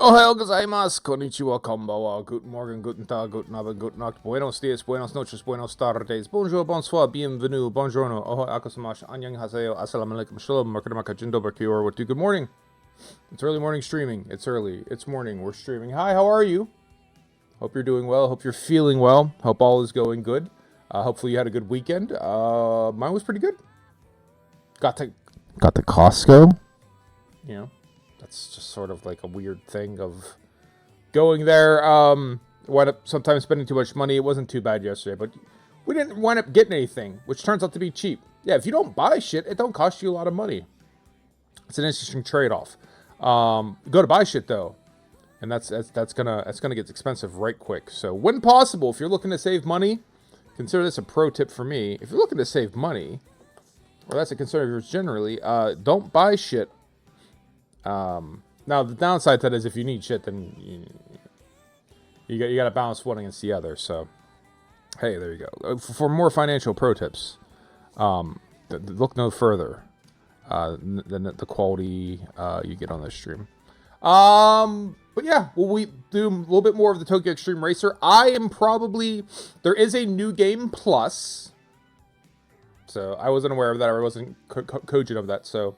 Ohayou gozaimasu, konnichiwa, konbanwa, guten morgen, guten tag, guten abend, guten nacht, buenos dias, buenos noches, buenos tardes, bonjour, bonsoir, bienvenue, bonjourno, oho akosamash, annyeong haseyo, assalamu alaikum, shalom, makarama jindo bakior, what do, good morning. It's early morning streaming. It's early. It's morning. We're streaming. Hi, how are you? Hope you're doing well. Hope you're feeling well. Hope all is going good. Hopefully you had a good weekend. Mine was pretty good. Got to Costco. You know, that's just sort of like a weird thing of going there. Wound up sometimes spending too much money. It wasn't too bad yesterday, but we didn't wind up getting anything, which turns out to be cheap. Yeah, if you don't buy shit, it don't cost you a lot of money. It's an interesting trade-off. Go to buy shit though, and that's gonna get expensive right quick. So when possible, if you're looking to save money, consider this a pro tip for me. If you're looking to save money, or that's a concern of yours generally, don't buy shit. Now the downside to that is if you need shit, then you got to balance one against the other. So hey, there you go. For more financial pro tips, look no further than the quality you get on this stream. But yeah, will we do a little bit more of the Tokyo Xtreme Racer? There is a new game plus. So I wasn't aware of that, or I wasn't cogent of that. So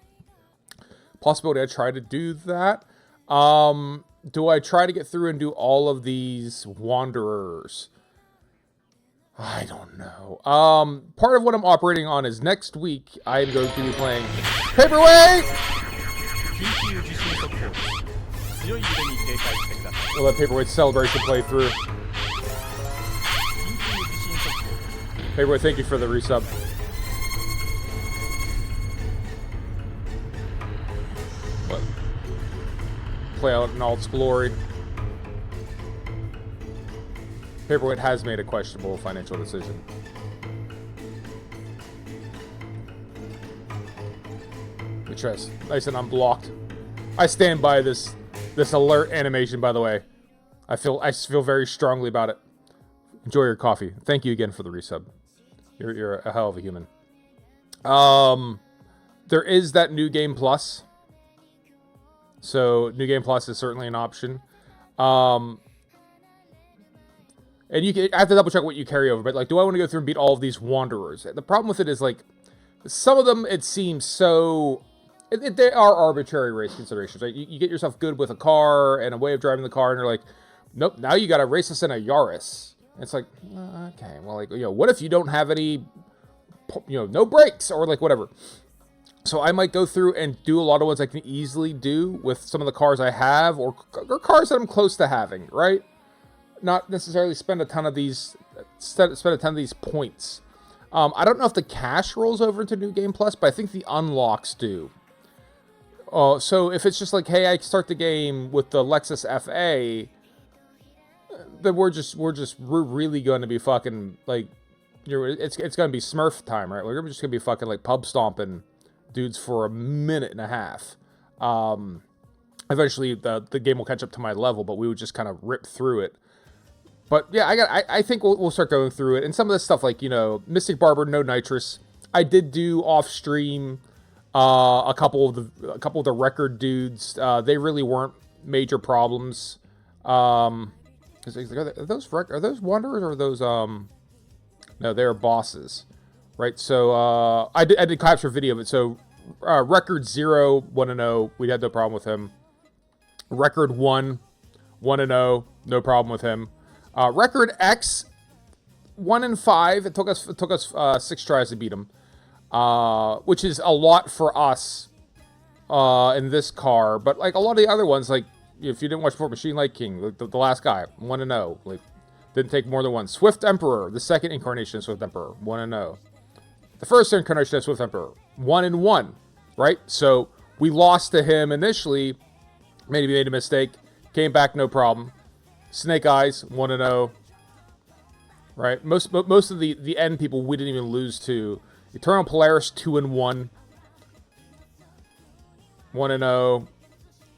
possibility I try to do that. Do I try to get through and do all of these Wanderers? I don't know. Part of what I'm operating on is next week I'm going to be playing Paperweight! We'll let Paperweight Celebration play through. Paperweight, thank you for the resub. What? Play out in all its glory. Paperweight has made a questionable financial decision. Which is nice and unblocked. I stand by this alert animation, by the way. I feel very strongly about it. Enjoy your coffee. Thank you again for the resub. You're a hell of a human. There is that new game plus. So new game plus is certainly an option. And I have to double check what you carry over, but like, do I want to go through and beat all of these Wanderers? The problem with it is like, some of them it seems so. They are arbitrary race considerations, right? You get yourself good with a car and a way of driving the car, and you're like, nope, now you got to race us in a Yaris. And it's like, okay, well, like, what if you don't have any, no brakes or like whatever. So I might go through and do a lot of ones I can easily do with some of the cars I have, or cars that I'm close to having, right? Not necessarily spend a ton of these points. I don't know if the cash rolls over into New Game Plus, but I think the unlocks do. So if it's just like, hey, I start the game with the Lexus FA, then we're really going to be fucking like, it's going to be Smurf time, right? We're just going to be fucking like pub stomping dudes for a minute and a half. Eventually the game will catch up to my level, but we would just kind of rip through it. But yeah, I think we'll start going through it. And some of this stuff like, Mystic Barber, no nitrous. I did do off stream a couple of the record dudes. They really weren't major problems. Are those Wanderers or are those no, they're bosses. Right? So I did capture video of it. So record 0, 1-0, we had no problem with him. Record 1, 1-0, no problem with him. Record X, 1-5. It took us 6 tries to beat him, which is a lot for us in this car. But like a lot of the other ones, like if you didn't watch Fort Machine Light King, like the last guy, 1-0, like didn't take more than one. Swift Emperor, the second incarnation of Swift Emperor, 1-0. The first incarnation of Swift Emperor, 1-1. Right, so we lost to him initially. Maybe made a mistake, came back no problem. Snake Eyes, 1-0. Right? Most of the end people we didn't even lose to. Eternal Polaris, 2-1. 1-0.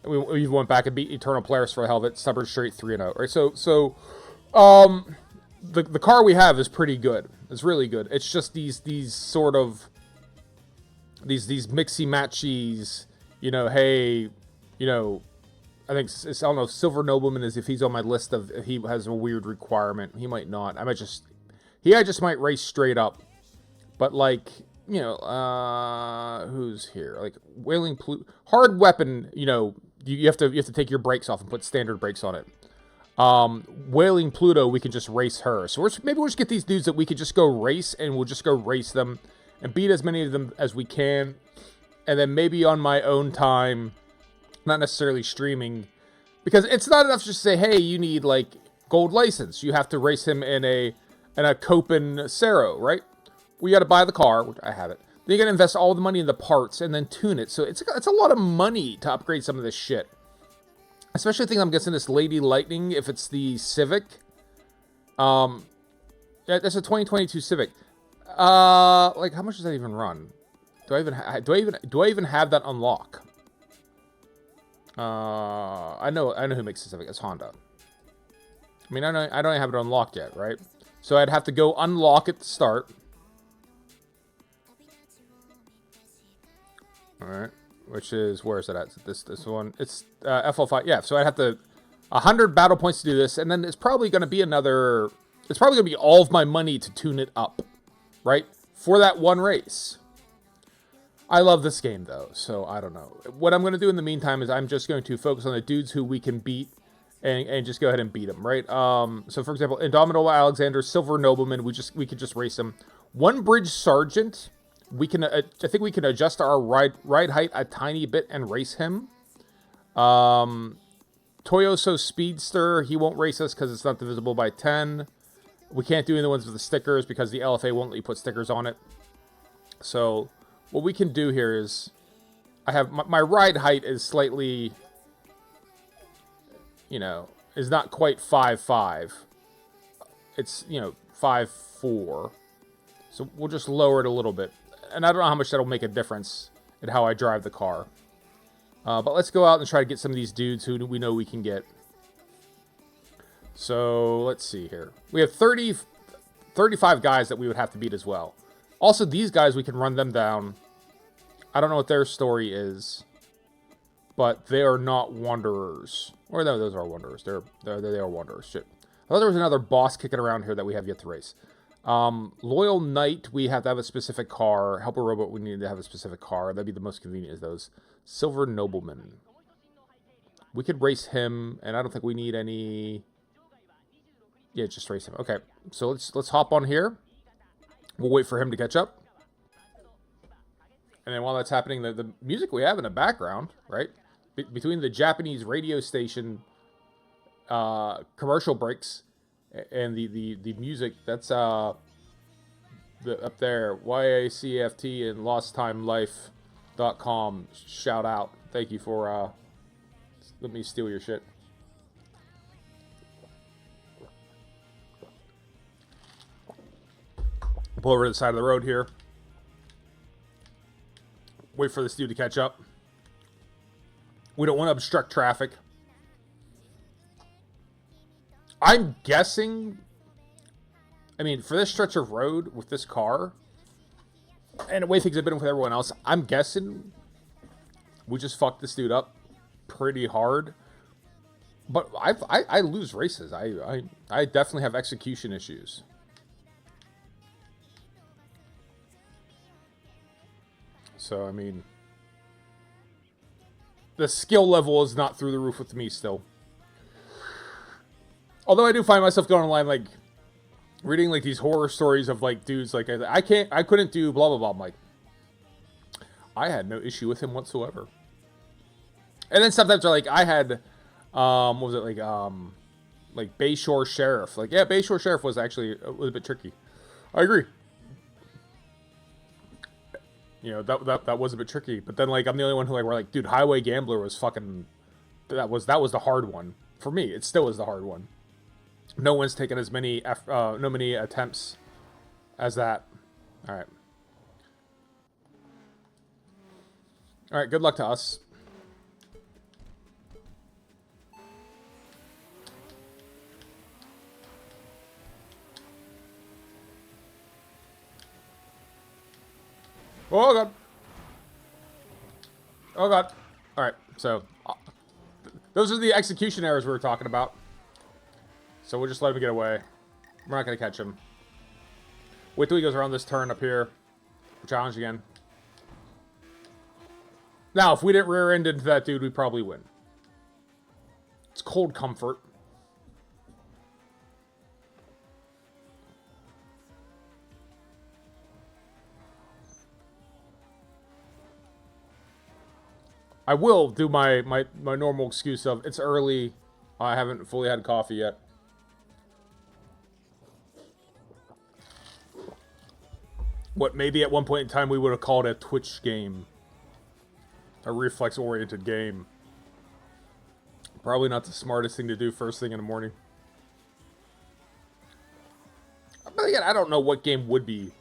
We even went back and beat Eternal Polaris for the hell of it. Stubborn Straight, 3-0. Right? So the car we have is pretty good. It's really good. It's just these sort of these mixy matchies, hey, I think I don't know if Silver Nobleman is if he's on my list of if he has a weird requirement. He might not. I just might race straight up. But like, you know, who's here? Like Wailing Pluto, hard weapon. You know, you have to take your brakes off and put standard brakes on it. Wailing Pluto, we can just race her. So maybe we'll just get these dudes that we could just go race, and we'll just go race them and beat as many of them as we can. And then maybe on my own time, not necessarily streaming, because it's not enough to just say, hey, you need like gold license. You have to race him in a Copen Cero, right? We got to buy the car, which I have it. Then you got to invest all the money in the parts and then tune it. So it's a lot of money to upgrade some of this shit. Especially I think I'm guessing this Lady Lightning, if it's the Civic. That's a 2022 Civic. Like how much does that even run? Do I even have that unlock? I know who makes the Civic. It's Honda. I mean, I don't have it unlocked yet, right? So I'd have to go unlock at the start. All right, which is, where is it at? This one. It's FL5. Yeah, so I'd have to 100 battle points to do this, and then it's probably going to be another. It's probably going to be all of my money to tune it up, right? For that one race. I love this game though, so I don't know. What I'm going to do in the meantime is I'm just going to focus on the dudes who we can beat, and just go ahead and beat them, right? So for example, Indomitable Alexander, Silver Nobleman, we could just race them. One Bridge Sergeant. We can, I think we can adjust our ride height a tiny bit and race him. Toyoso Speedster, he won't race us because it's not divisible by 10. We can't do any of the ones with the stickers because the LFA won't let you put stickers on it. So what we can do here is, I have my ride height is slightly, you know, is not quite 5'5". It's, you know, 5'4". So we'll just lower it a little bit. And I don't know how much that'll make a difference in how I drive the car. But let's go out and try to get some of these dudes who we know we can get. So, let's see here. We have 35 guys that we would have to beat as well. Also, these guys, we can run them down. I don't know what their story is. But they are not Wanderers. Or no, those are Wanderers. They are Wanderers. Shit. I thought there was another boss kicking around here that we have yet to race. Loyal Knight, we have to have a specific car. Helper Robot, we need to have a specific car. That'd be the most convenient of those. Silver Nobleman. We could race him, and I don't think we need any. Yeah, just race him. Okay, so let's hop on here. We'll wait for him to catch up. And then while that's happening, the music we have in the background, right? Between the Japanese radio station commercial breaks and the music, that's up there, YACFT and LostTimeLife.com. Shout out. Thank you for let me steal your shit. Pull over to the side of the road here. Wait for this dude to catch up. We don't want to obstruct traffic. I'm guessing, I mean, for this stretch of road with this car, and the way things have been with everyone else, I'm guessing we just fucked this dude up pretty hard. But I lose races. I definitely have execution issues. So, I mean, the skill level is not through the roof with me still. Although I do find myself going online, like, reading, like, these horror stories of, like, dudes, like, I couldn't do blah, blah, blah. I'm like, I had no issue with him whatsoever. And then sometimes they're like, I had, what was it, like Bayshore Sheriff. Like, yeah, Bayshore Sheriff was actually, was a bit tricky. I agree. You know, that was a bit tricky. But then, like, I'm the only one who, like, we're like, dude, Highway Gambler was fucking, that was the hard one. For me, it still is the hard one. No one's taken as many attempts as that. All right. All right, good luck to us. Oh, God. Oh, God. All right, so Those are the execution errors we were talking about. So we'll just let him get away. We're not going to catch him. Wait till he goes around this turn up here. Challenge again. Now, if we didn't rear end into that dude, we'd probably win. It's cold comfort. I will do my normal excuse of, it's early, I haven't fully had coffee yet. What maybe at one point in time we would have called a Twitch game. A reflex-oriented game. Probably not the smartest thing to do first thing in the morning. But again, I don't know what game would be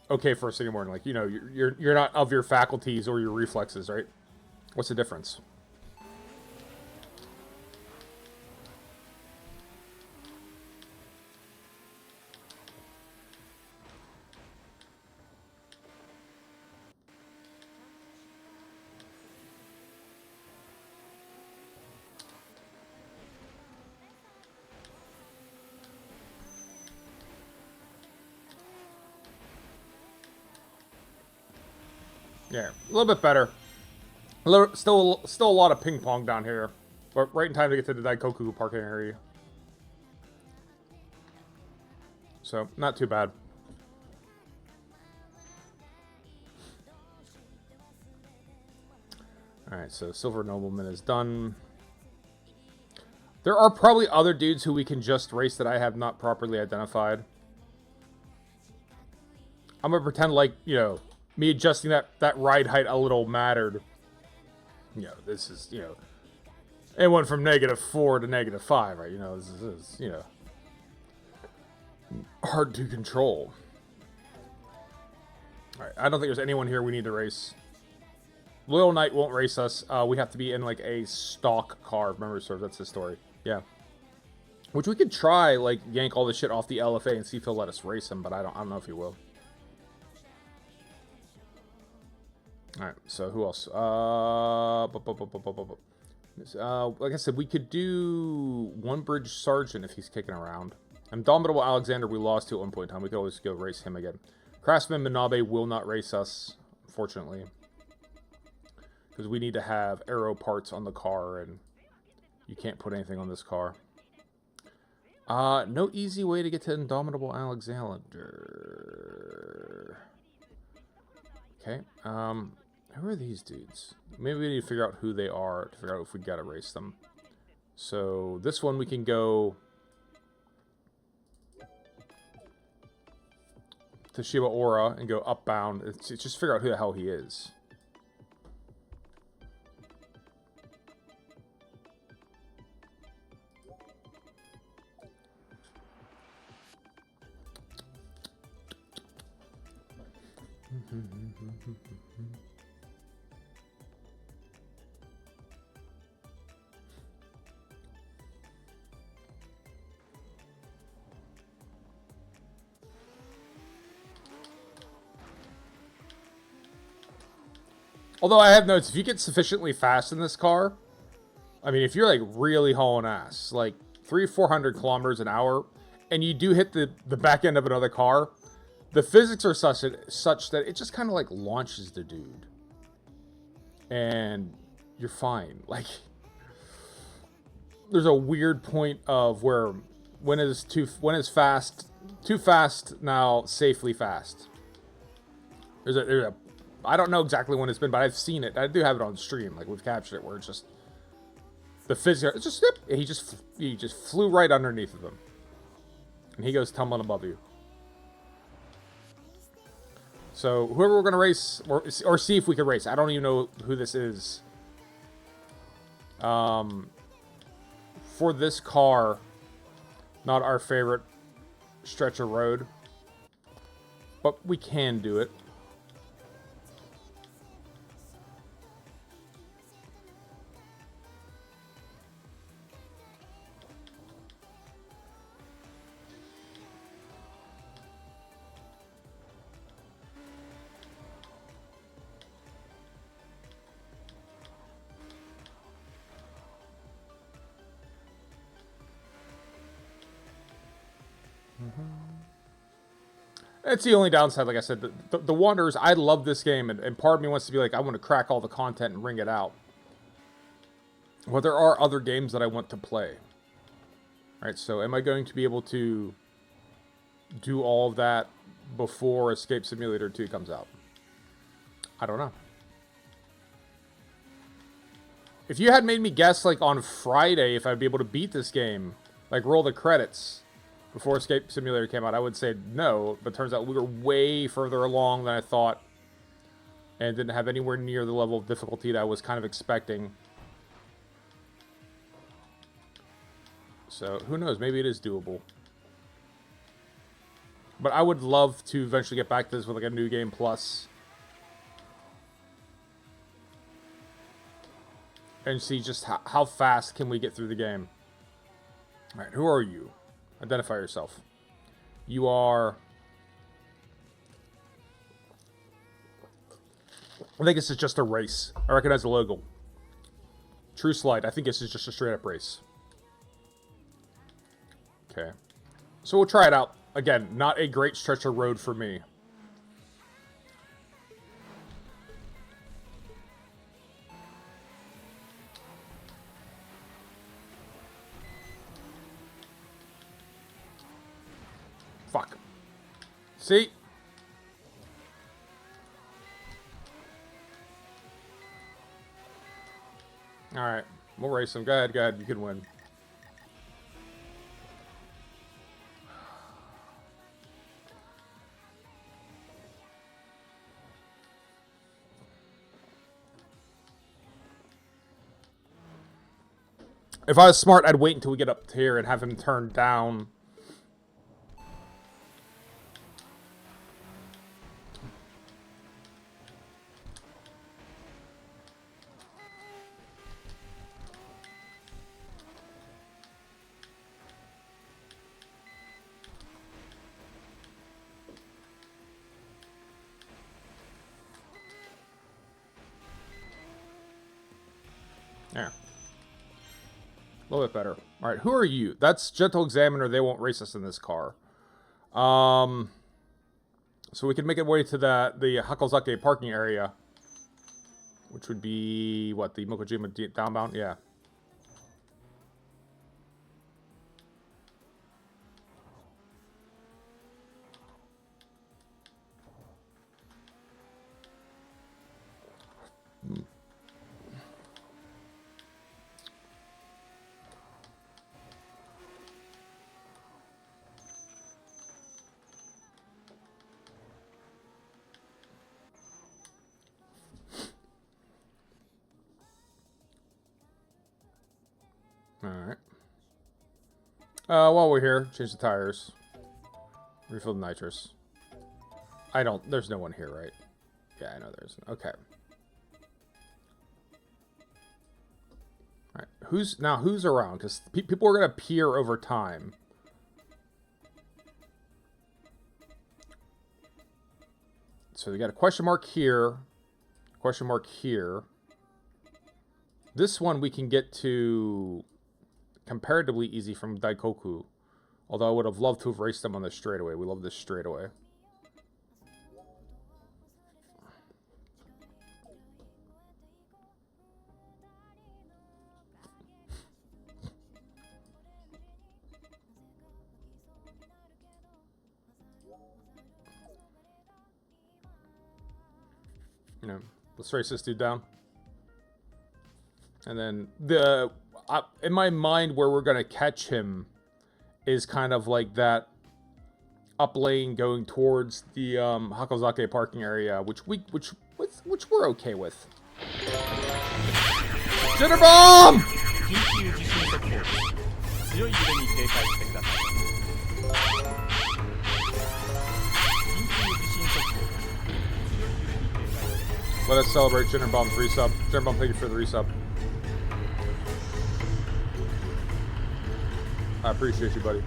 okay first thing in the morning. Like, you know, you're not of your faculties or your reflexes, right? What's the difference? Yeah, a little bit better. Still a lot of ping pong down here, but right in time to get to the Daikoku parking area. So, not too bad. Alright, so Silver Nobleman is done. There are probably other dudes who we can just race that I have not properly identified. I'm gonna pretend like, you know, me adjusting that ride height a little mattered. You know, this is, you know, it went from -4 to -5, right? You know, this is, you know, hard to control. Alright, I don't think there's anyone here we need to race. Loyal Knight won't race us. We have to be in, like, a stock car. Remember, sir, that's the story. Yeah. Which we could try, like, yank all this shit off the LFA and see if he'll let us race him, but I don't know if he will. Alright, so who else? Like I said, we could do One Bridge Sergeant if he's kicking around. Indomitable Alexander we lost to at one point in time. We could always go race him again. Craftsman Minabe will not race us, unfortunately. Because we need to have aero parts on the car, and you can't put anything on this car. No easy way to get to Indomitable Alexander. Okay, who are these dudes? Maybe we need to figure out who they are to figure out if we gotta race them. So, this one we can go to Shiba Ora and go upbound. It's just figure out who the hell he is. Although I have noticed, if you get sufficiently fast in this car, I mean, if you're like really hauling ass, like 300-400 kilometers an hour, and you do hit the back end of another car, the physics are such that it just kind of like launches the dude, and you're fine. Like, there's a weird point of where when is too fast, now safely fast. There's a I don't know exactly when it's been, but I've seen it. I do have it on stream. Like, we've captured it where it's just the physics. It's just he just flew right underneath of him, and he goes tumbling above you. So whoever we're gonna race, or see if we can race. I don't even know who this is. For this car, not our favorite stretch of road, but we can do it. That's the only downside, like I said. The Wanderers, I love this game, and part of me wants to be like, I want to crack all the content and wring it out. Well, there are other games that I want to play. Alright, so am I going to be able to do all of that before Escape Simulator 2 comes out? I don't know. If you had made me guess, like, on Friday if I'd be able to beat this game, like, roll the credits before Escape Simulator came out, I would say no, but turns out we were way further along than I thought, and didn't have anywhere near the level of difficulty that I was kind of expecting. So, who knows, maybe it is doable. But I would love to eventually get back to this with, like, a New Game Plus. And see just how fast can we get through the game. Alright, who are you? Identify yourself. You are... I think this is just a race. I recognize the logo. True Slide. I think this is just a straight up race. Okay. So we'll try it out. Again, not a great stretch of road for me. Fuck. See? Alright. We'll race him. Go ahead. You can win. If I was smart, I'd wait until we get up here and have him turn down. There. A little bit better. Alright, who are you? That's Gentle Examiner. They won't race us in this car. So we can make it way to the Hakozake parking area. Which would be, what, the Mokojima downbound? Yeah. Alright. While we're here, change the tires. Refill the nitrous. There's no one here, right? Yeah, I know there isn't. Okay. Alright, who's around? Because people are going to appear over time. So we got a question mark here. Question mark here. This one we can get to comparatively easy from Daikoku. Although I would have loved to have raced them on this straightaway. We love this straightaway. Let's race this dude down. And then in my mind, where we're gonna catch him is kind of like that up lane going towards the Hakozake parking area, which we're okay with. Jitter bomb! Let us celebrate Jitter Bomb's resub. Jitter Bomb, thank you for the resub. I appreciate you, buddy.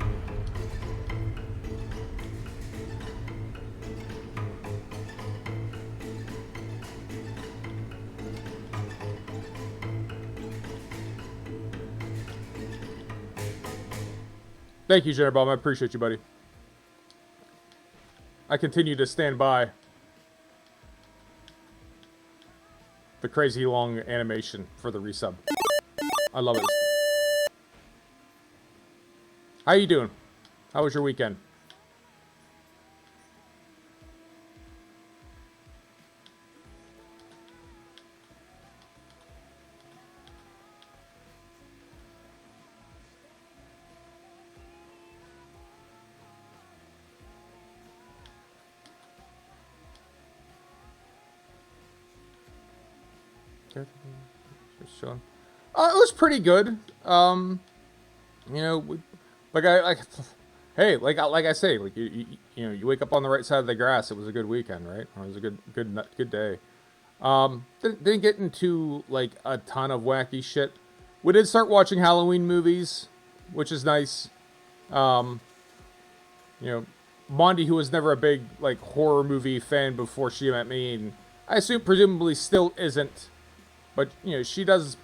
Thank you, Jitter Bomb. I appreciate you, buddy. I continue to stand by the crazy long animation for the resub. I love it. How you doing? How was your weekend? Just chilling. It was pretty good. You know, hey, like I say, like you know, you wake up on the right side of the grass. It was a good weekend, right? Or it was a good day. Didn't get into like a ton of wacky shit. We did start watching Halloween movies, which is nice. You know, Mondi, who was never a big like horror movie fan before she met me, and I assume presumably still isn't. But, you know, she does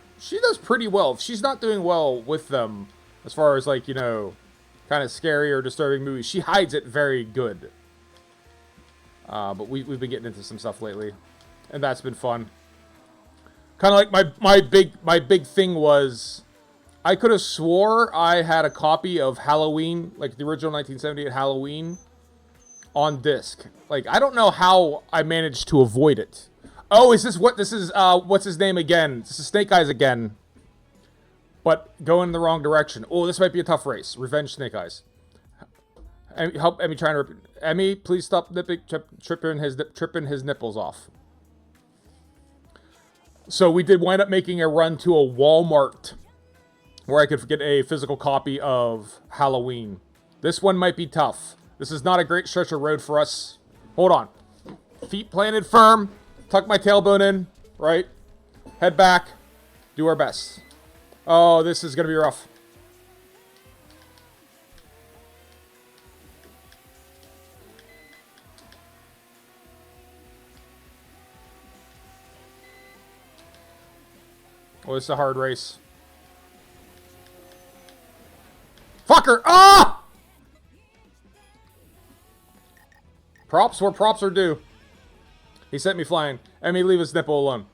pretty well. If she's not doing well with them, as far as, like, you know, kind of scary or disturbing movies, she hides it very good. But we've been getting into some stuff lately, and that's been fun. Kind of like my big thing was, I could have swore I had a copy of Halloween, like the original 1978 Halloween, on disc. Like, I don't know how I managed to avoid it. Oh, is this what this is? What's his name again? This is Snake Eyes again, but going in the wrong direction. Oh, this might be a tough race. Revenge Snake Eyes. Help Emmy trying to. Emmy, please stop tripping his nipples off. So we did wind up making a run to a Walmart where I could get a physical copy of Halloween. This one might be tough. This is not a great stretch of road for us. Hold on. Feet planted firm. Tuck my tailbone in, right? Head back. Do our best. Oh, this is going to be rough. Oh, this is a hard race. Fucker! Ah! Props where props are due. He sent me flying. Emmy, leave his nipple alone.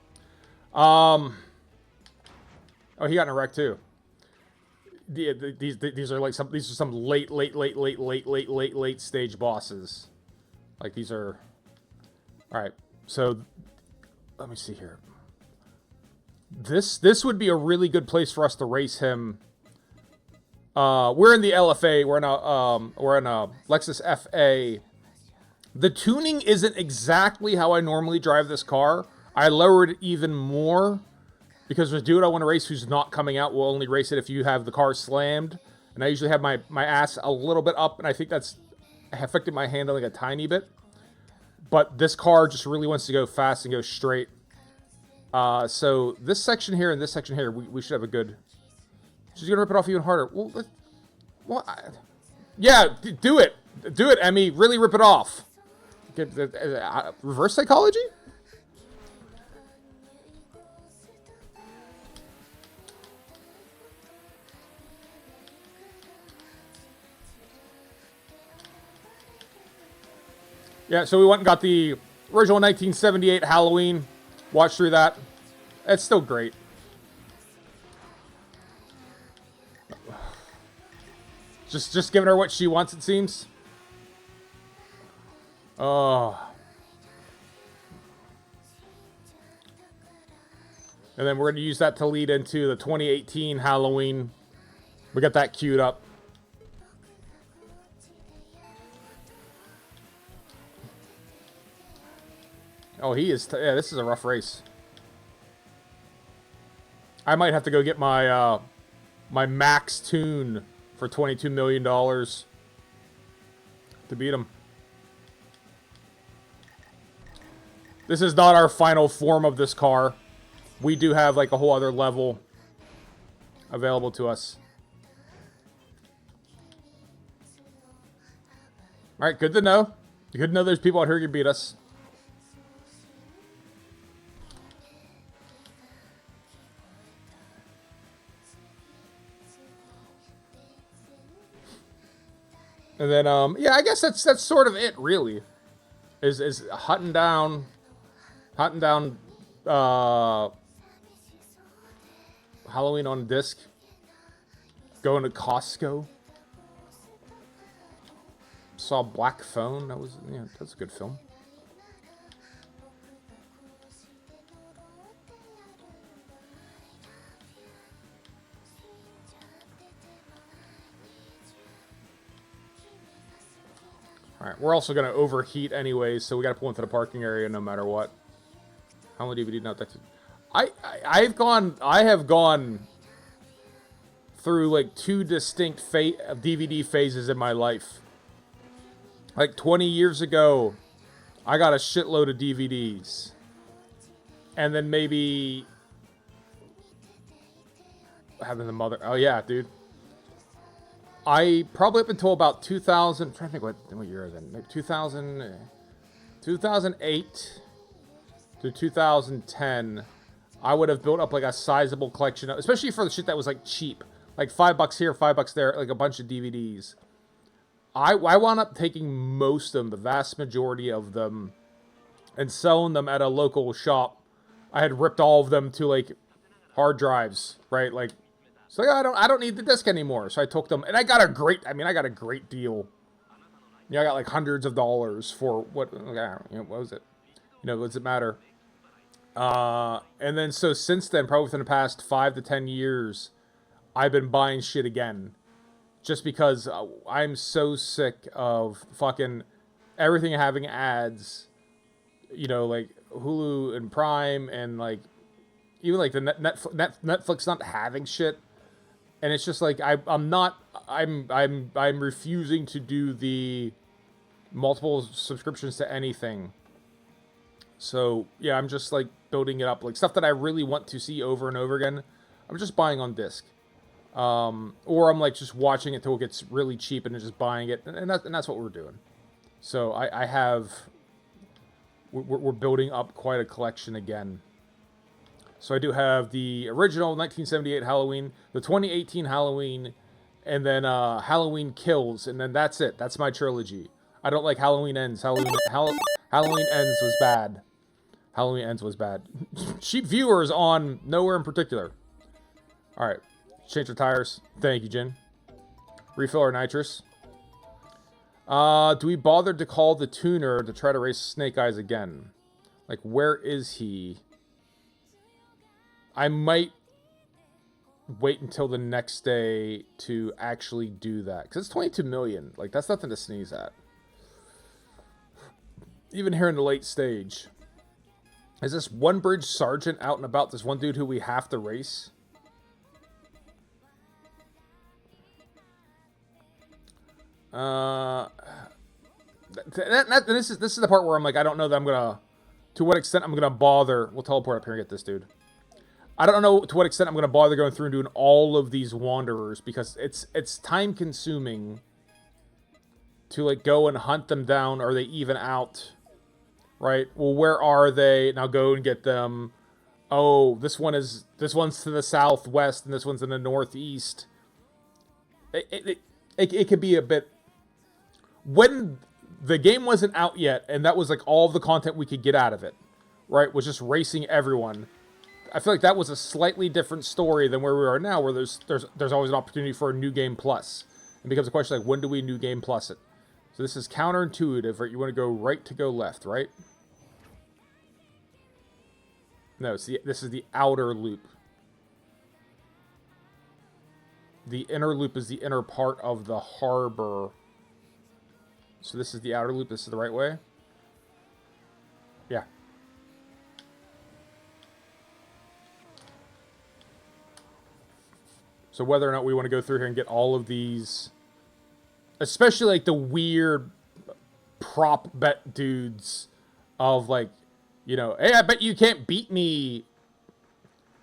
Oh, he got in a wreck too. These are like some late stage bosses. Like these are. All right, so let me see here. This would be a really good place for us to race him. We're in the LFA. We're in a Lexus FA. The tuning isn't exactly how I normally drive this car. I lowered it even more because the dude I want to race who's not coming out will only race it if you have the car slammed. And I usually have my ass a little bit up, and I think that's affected my handling a tiny bit. But this car just really wants to go fast and go straight. So this section here and this section here, we should have a good... She's going to rip it off even harder. Well, yeah, do it. Do it, Emmy. Really rip it off. Reverse psychology? Yeah, so we went and got the original 1978 Halloween. Watched through that. It's still great. Just giving her what she wants, it seems. Oh. And then we're going to use that to lead into the 2018 Halloween. We got that queued up. Oh, he is... yeah, this is a rough race. I might have to go get my my max tune for $22 million to beat him. This is not our final form of this car. We do have like a whole other level available to us. Alright, good to know. Good to know there's people out here who can beat us. And then, yeah, I guess that's sort of it, really. is hunting down, uh, Halloween on disc. Going to Costco. Saw Black Phone. That's a good film. Alright, we're also going to overheat anyways, so we got to pull into the parking area no matter what. How many DVD not that? I have gone through like 2 distinct DVD phases in my life. Like 20 years ago, I got a shitload of DVDs. And then maybe having the mother. Oh yeah, dude. I probably up until about 2000. I'm trying to think what year then. Maybe 2008 to 2010. I would have built up like a sizable collection, especially for the shit that was like cheap, like $5 here, $5 there, like a bunch of DVDs. I wound up taking most of them, the vast majority of them, and selling them at a local shop. I had ripped all of them to like hard drives, right? Like, so like, I don't need the disc anymore. So I took them, and I got a great deal. I got like hundreds of dollars for what was it? What does it matter? And then so since then, probably within the past 5 to 10 years, I've been buying shit again. Just because I'm so sick of fucking everything having ads, like Hulu and Prime and like even like the Netflix not having shit, and it's just like I'm refusing to do the multiple subscriptions to anything. So yeah, I'm just like building it up, like stuff that I really want to see over and over again. I'm just buying on disc. Or I'm like just watching it till it gets really cheap and then just buying it, and that's what we're doing. So we're building up quite a collection again. So I do have the original 1978 Halloween, the 2018 Halloween, and then Halloween Kills, and then that's it. That's my trilogy. I don't like Halloween Ends. Halloween Ends was bad. Halloween Ends was bad. Cheap viewers on nowhere in particular. All right. Change the tires. Thank you, Jen. Refill our nitrous. Do we bother to call the tuner to try to race Snake Eyes again? Like, where is he? I might wait until the next day to actually do that. Because it's 22 million. Like, that's nothing to sneeze at. Even here in the late stage. Is this one bridge sergeant out and about? This one dude who we have to race? This is the part where I'm like, I don't know that I'm gonna, to what extent I'm gonna bother. We'll teleport up here and get this dude. I don't know to what extent I'm gonna bother going through and doing all of these wanderers, because it's time consuming to like go and hunt them down. Are they even out? Right. Well, where are they? Now go and get them. Oh, this one's to the southwest and this one's in the northeast. It could be a bit. When the game wasn't out yet, and that was like all of the content we could get out of it, right, was just racing everyone. I feel like that was a slightly different story than where we are now, where there's always an opportunity for a new game plus. It becomes a question like, when do we new game plus it? So this is counterintuitive, right? You want to go right to go left, right? No, this is the outer loop. The inner loop is the inner part of the harbor. So this is the outer loop. This is the right way? Yeah. So whether or not we want to go through here and get all of these, especially like the weird prop bet dudes of like, hey, I bet you can't beat me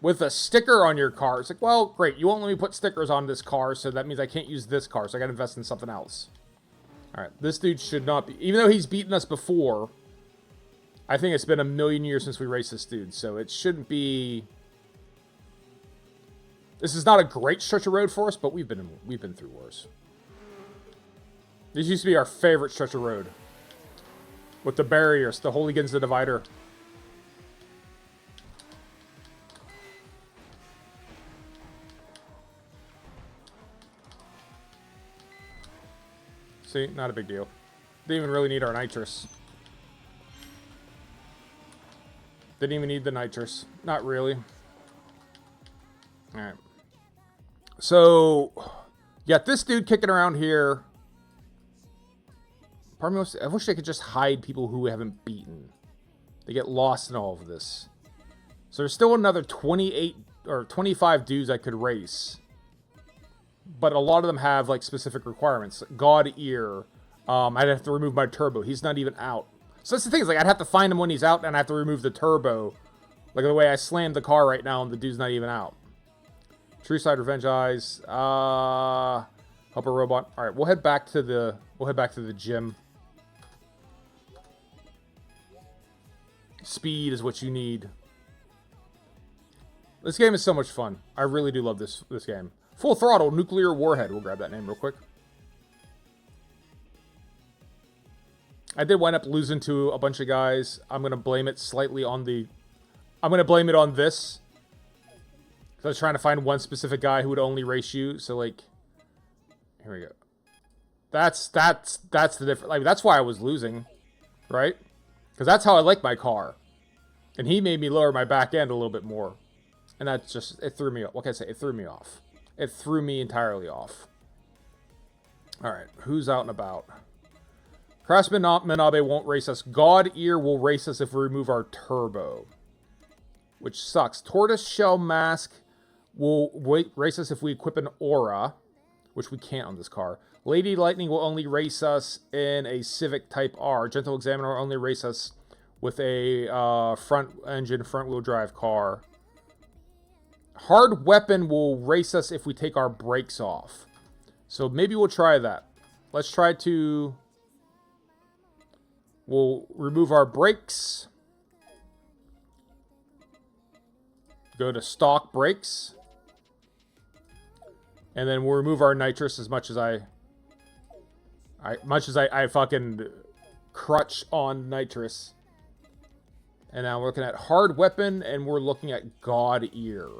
with a sticker on your car. It's like, well, great. You won't let me put stickers on this car, so that means I can't use this car, so I got to invest in something else. All right, this dude should not be, even though he's beaten us before, I think it's been a million years since we raced this dude, so it shouldn't be. This is not a great stretch of road for us, but we've been through worse. This used to be our favorite stretch of road. With the barriers, the Hooligans, the divider. See, not a big deal. Didn't even really need our nitrous. Didn't even need the nitrous. Not really. Alright. So, got this dude kicking around here. I wish I could just hide people who we haven't beaten. They get lost in all of this. So there's still another 28 or 25 dudes I could race. But a lot of them have, like, specific requirements. God Ear. I'd have to remove my turbo. He's not even out. So that's the thing. Is like, I'd have to find him when he's out, and I have to remove the turbo. Like the way I slammed the car right now, and the dude's not even out. True Side Revenge Eyes. Help a Robot. All right, we'll head back to the gym. Speed is what you need. This game is so much fun. I really do love this game. Full Throttle Nuclear Warhead. We'll grab that name real quick. I did wind up losing to a bunch of guys. I'm going to blame it slightly on the... I'm going to blame it on this. Because I was trying to find one specific guy who would only race you. So, like... Here we go. That's the difference. Like, that's why I was losing. Right? Because that's how I like my car. And he made me lower my back end a little bit more. And that's just... It threw me off. What can I say? It threw me off. It threw me entirely off. Alright. Who's out and about? Craftsman Minabe won't race us. God Ear will race us if we remove our turbo. Which sucks. Tortoise Shell Mask will race us if we equip an aura. Which we can't on this car. Lady Lightning will only race us in a Civic Type R. Gentle Examiner will only race us with a front-engine, front-wheel drive car. Hard Weapon will race us if we take our brakes off. So maybe we'll try that. Let's try to... We'll remove our brakes. Go to stock brakes. And then we'll remove our nitrous as much as I fucking crutch on nitrous. And now we're looking at Hard Weapon and we're looking at God Ear.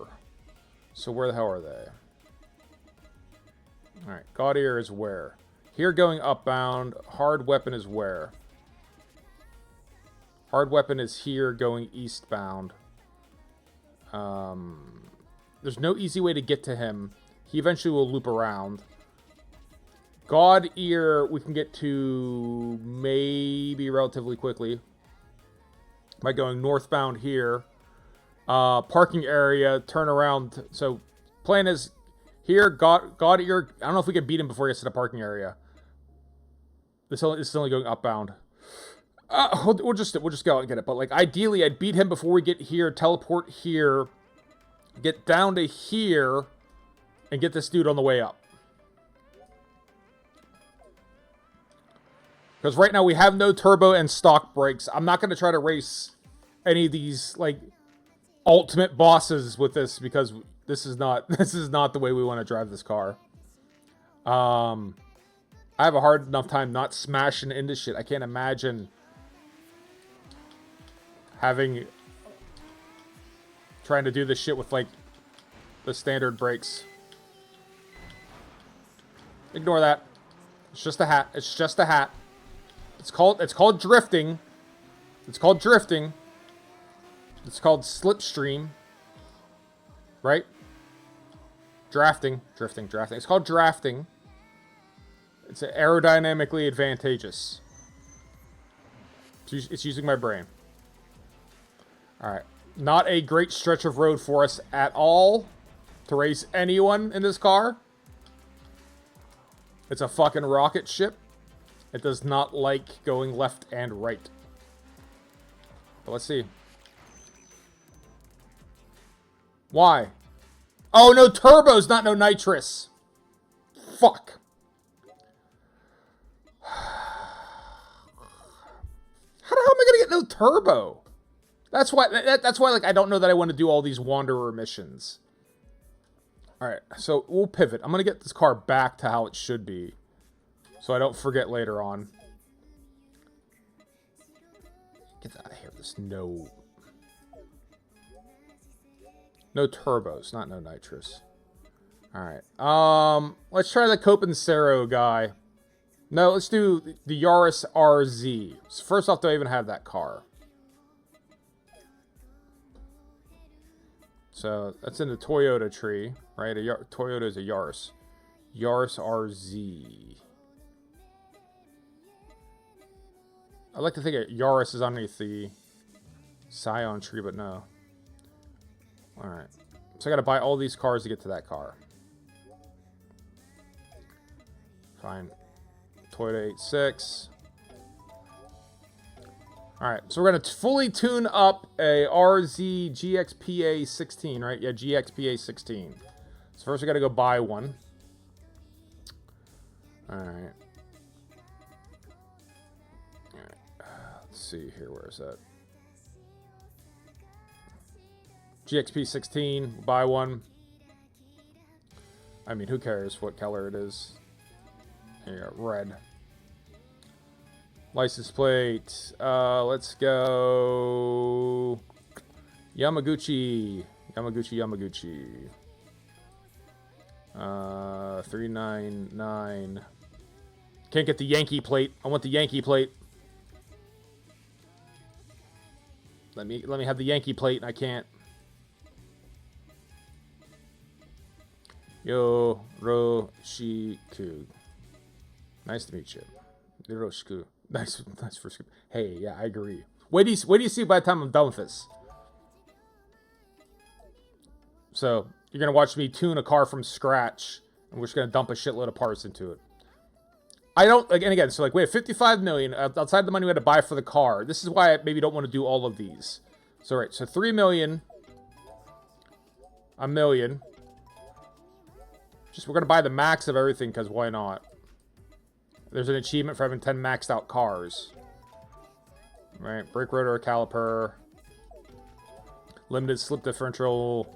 So where the hell are they? Alright, God Ear is where? Here going upbound. Hard Weapon is where? Hard Weapon is here going eastbound. There's no easy way to get to him. He eventually will loop around. God Ear we can get to maybe relatively quickly. By going northbound here. Parking area, turn around. So, plan is here, God Ear. I don't know if we can beat him before he gets to the parking area. This is only going upbound. We'll just go out and get it. But, like, ideally, I'd beat him before we get here, teleport here, get down to here, and get this dude on the way up. Because right now we have no turbo and stock brakes. I'm not going to try to race any of these, like, ultimate bosses with this because this is not the way we want to drive this car. I have a hard enough time not smashing into shit. I can't imagine trying to do this shit with, like, the standard brakes. Ignore that. It's just a hat. It's just a hat. It's called drifting. It's called drifting. It's called slipstream. Right? Drafting. It's called drafting. It's aerodynamically advantageous. It's using my brain. Alright. Not a great stretch of road for us at all to race anyone in this car. It's a fucking rocket ship. It does not like going left and right. But let's see. Why? Oh, no turbos, not no nitrous. Fuck. How the hell am I gonna get no turbo? That's why, like, I don't know that I want to do all these Wanderer missions. Alright, so we'll pivot. I'm gonna get this car back to how it should be. So I don't forget later on. nitrous. No. No turbos, not no nitrous. Alright. Let's try the Copancero guy. No, let's do the Yaris RZ. So first off, do I even have that car? So, that's in the Toyota tree, right? Toyota is a Yaris. Yaris RZ. I'd like to think Yaris is underneath the Scion tree, but no. Alright. So I gotta buy all these cars to get to that car. Fine. Toyota 86. Alright, so we're going to fully tune up a RZ GXPA 16, right? Yeah, GXPA 16. So first we got to go buy one. Alright. Let's see here, where is that? GXP 16, buy one. I mean, who cares what color it is? Here you go, red. License plate. Let's go. Yamaguchi. Yamaguchi. 399. Can't get the Yankee plate. I want the Yankee plate. Let me have the Yankee plate, and I can't. Yoroshiku. Nice to meet you. Yoroshiku. Nice for scoop. Hey, yeah, I agree. Wait do you see by the time I'm done with this? So, you're going to watch me tune a car from scratch, and we're just going to dump a shitload of parts into it. I don't, again, so like we have 55 million outside the money we had to buy for the car. This is why I maybe don't want to do all of these. So, right, so 3 million, a million. Just, we're going to buy the max of everything, because why not? There's an achievement for having 10 maxed out cars. Right, brake rotor caliper. Limited slip differential.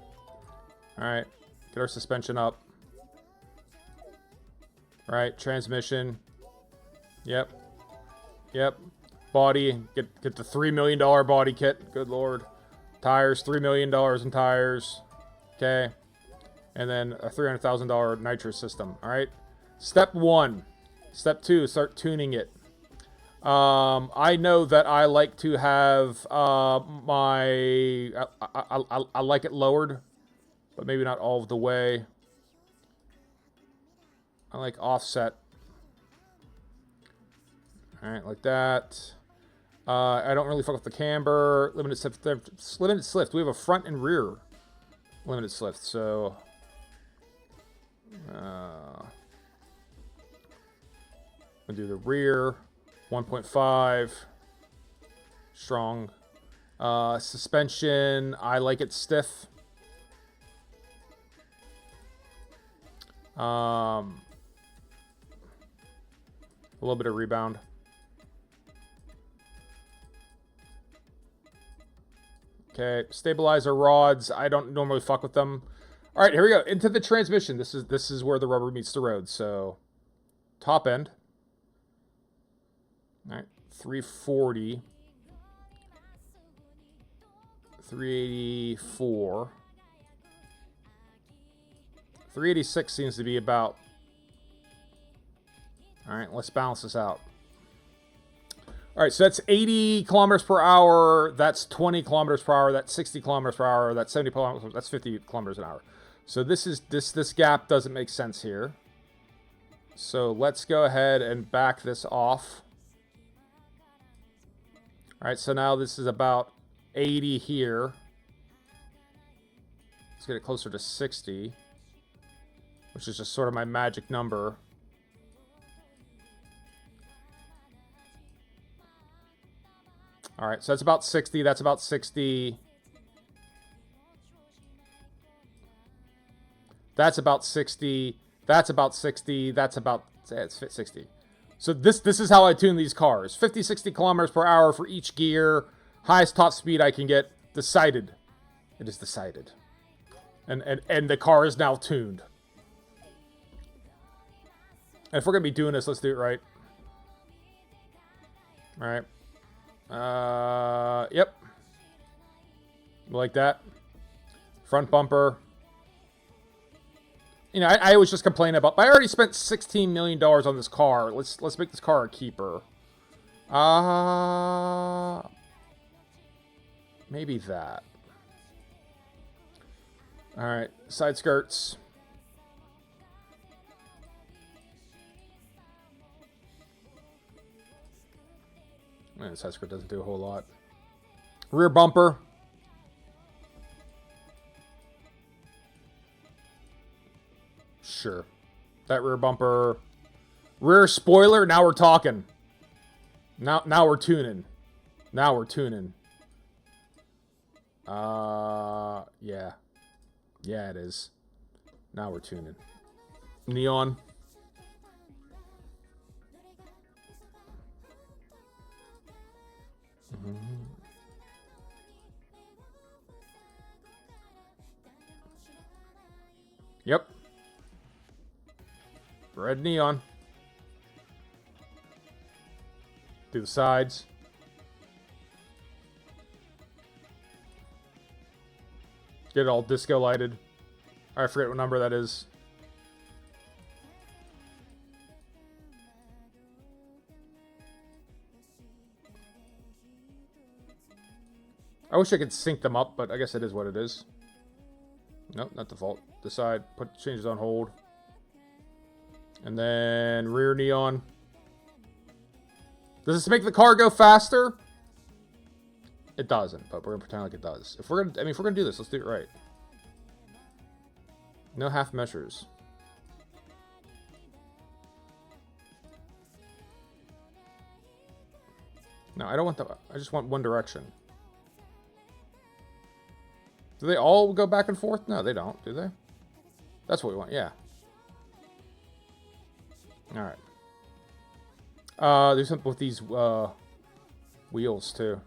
Alright, get our suspension up. Right, transmission. Yep. Body, get the $3 million body kit. Good lord. Tires, $3 million in tires. Okay. And then a $300,000 nitrous system. Alright. Step 1. Step 2, start tuning it. I know that I like to have I like it lowered, but maybe not all of the way. I like offset. Alright, like that. I don't really fuck with the camber. Limited slip. We have a front and rear limited slip, so... We'll do the rear, 1.5, strong. Suspension, I like it stiff. A little bit of rebound. Okay, stabilizer rods, I don't normally fuck with them. All right, here we go. Into the transmission. This is where the rubber meets the road. So, top end. All right, 340, 384, 386 seems to be about. All right, let's balance this out. All right, so that's 80 kilometers per hour. That's 20 kilometers per hour. That's 60 kilometers per hour. That's 70 kilometers. That's 50 kilometers an hour. So this gap doesn't make sense here. So let's go ahead and back this off. All right, so now this is about 80 here. Let's get it closer to 60, which is just sort of my magic number. All right, so that's about 60. That's about 60. That's about 60. That's about 60. That's about, it's 60. So this is how I tune these cars. 50, 60 kilometers per hour for each gear. Highest top speed I can get. Decided. It is decided. And the car is now tuned. And if we're going to be doing this, let's do it right. All right. Yep. Like that. Front bumper. You know, I was just complaining about, but I already spent $16 million on this car. Let's make this car a keeper. Maybe that. Alright, side skirts. The side skirt doesn't do a whole lot. Rear bumper. Sure. That rear bumper. Rear spoiler, now we're talking. Now we're tuning. Now we're tuning. Yeah. Yeah, it is. Now we're tuning. Neon. Yep. Red neon. Do the sides. Get it all disco lighted. I forget what number that is. I wish I could sync them up, but I guess it is what it is. Nope, not default. Decide, put changes on hold. And then rear neon. Does this make the car go faster? It doesn't, but we're gonna pretend like it does. If we're gonna do this, let's do it right. No half measures. No, I don't want that. I just want one direction. Do they all go back and forth? No, they don't, do they? That's what we want, yeah. Alright. There's something with these wheels too.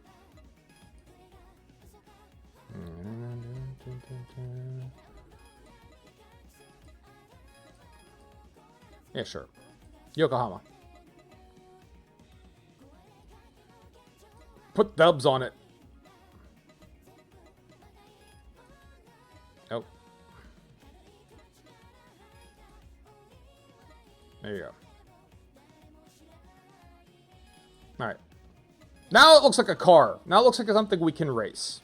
Yeah, sure. Yokohama. Put dubs on it. Nope. There you go. Alright. Now it looks like a car. Now it looks like something we can race.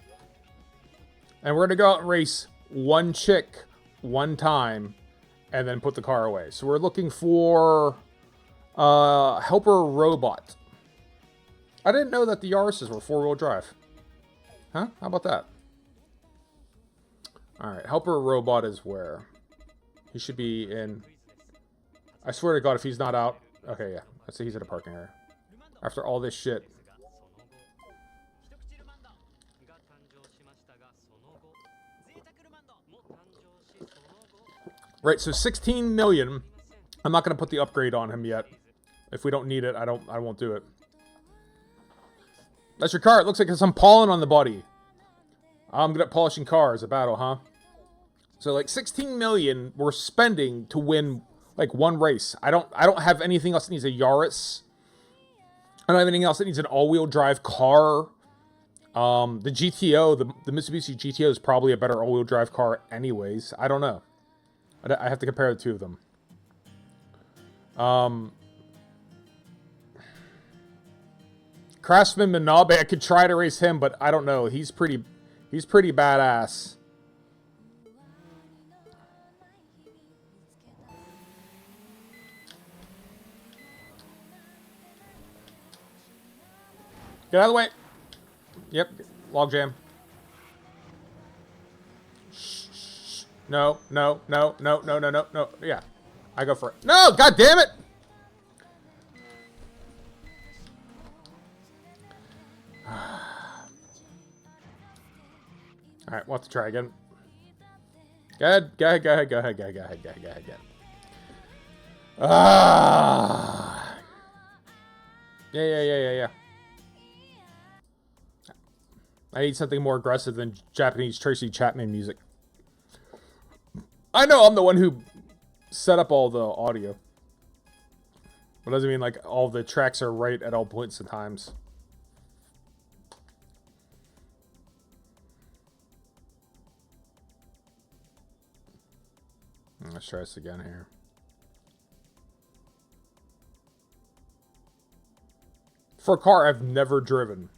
And we're going to go out and race one chick one time and then put the car away. So we're looking for helper robot. I didn't know that the Yaris's were four-wheel drive. Huh? How about that? Alright, helper robot is where? He should be in... I swear to God, if he's not out... Okay, yeah. Let's see, he's in a parking area. After all this shit. Right, so 16 million. I'm not going to put the upgrade on him yet. If we don't need it, I won't do it. That's your car. It looks like there's some pollen on the body. I'm good at polishing cars. A battle, huh? So like 16 million we're spending to win like one race. I don't have anything else that needs a Yaris. I don't have anything else that needs an all-wheel drive car. The GTO, the Mitsubishi GTO is probably a better all-wheel drive car anyways. I don't know. I have to compare the two of them. Craftsman Minabe, I could try to race him, but I don't know. He's pretty badass. Get out of the way. Yep, log jam. Shh. No. Yeah, I go for it. No, god damn it. Alright, we'll have to try again. Go ahead. Ah. Yeah. I need something more aggressive than Japanese Tracy Chapman music. I know I'm the one who set up all the audio. But doesn't mean like all the tracks are right at all points and times. Let's try this again here. For a car I've never driven.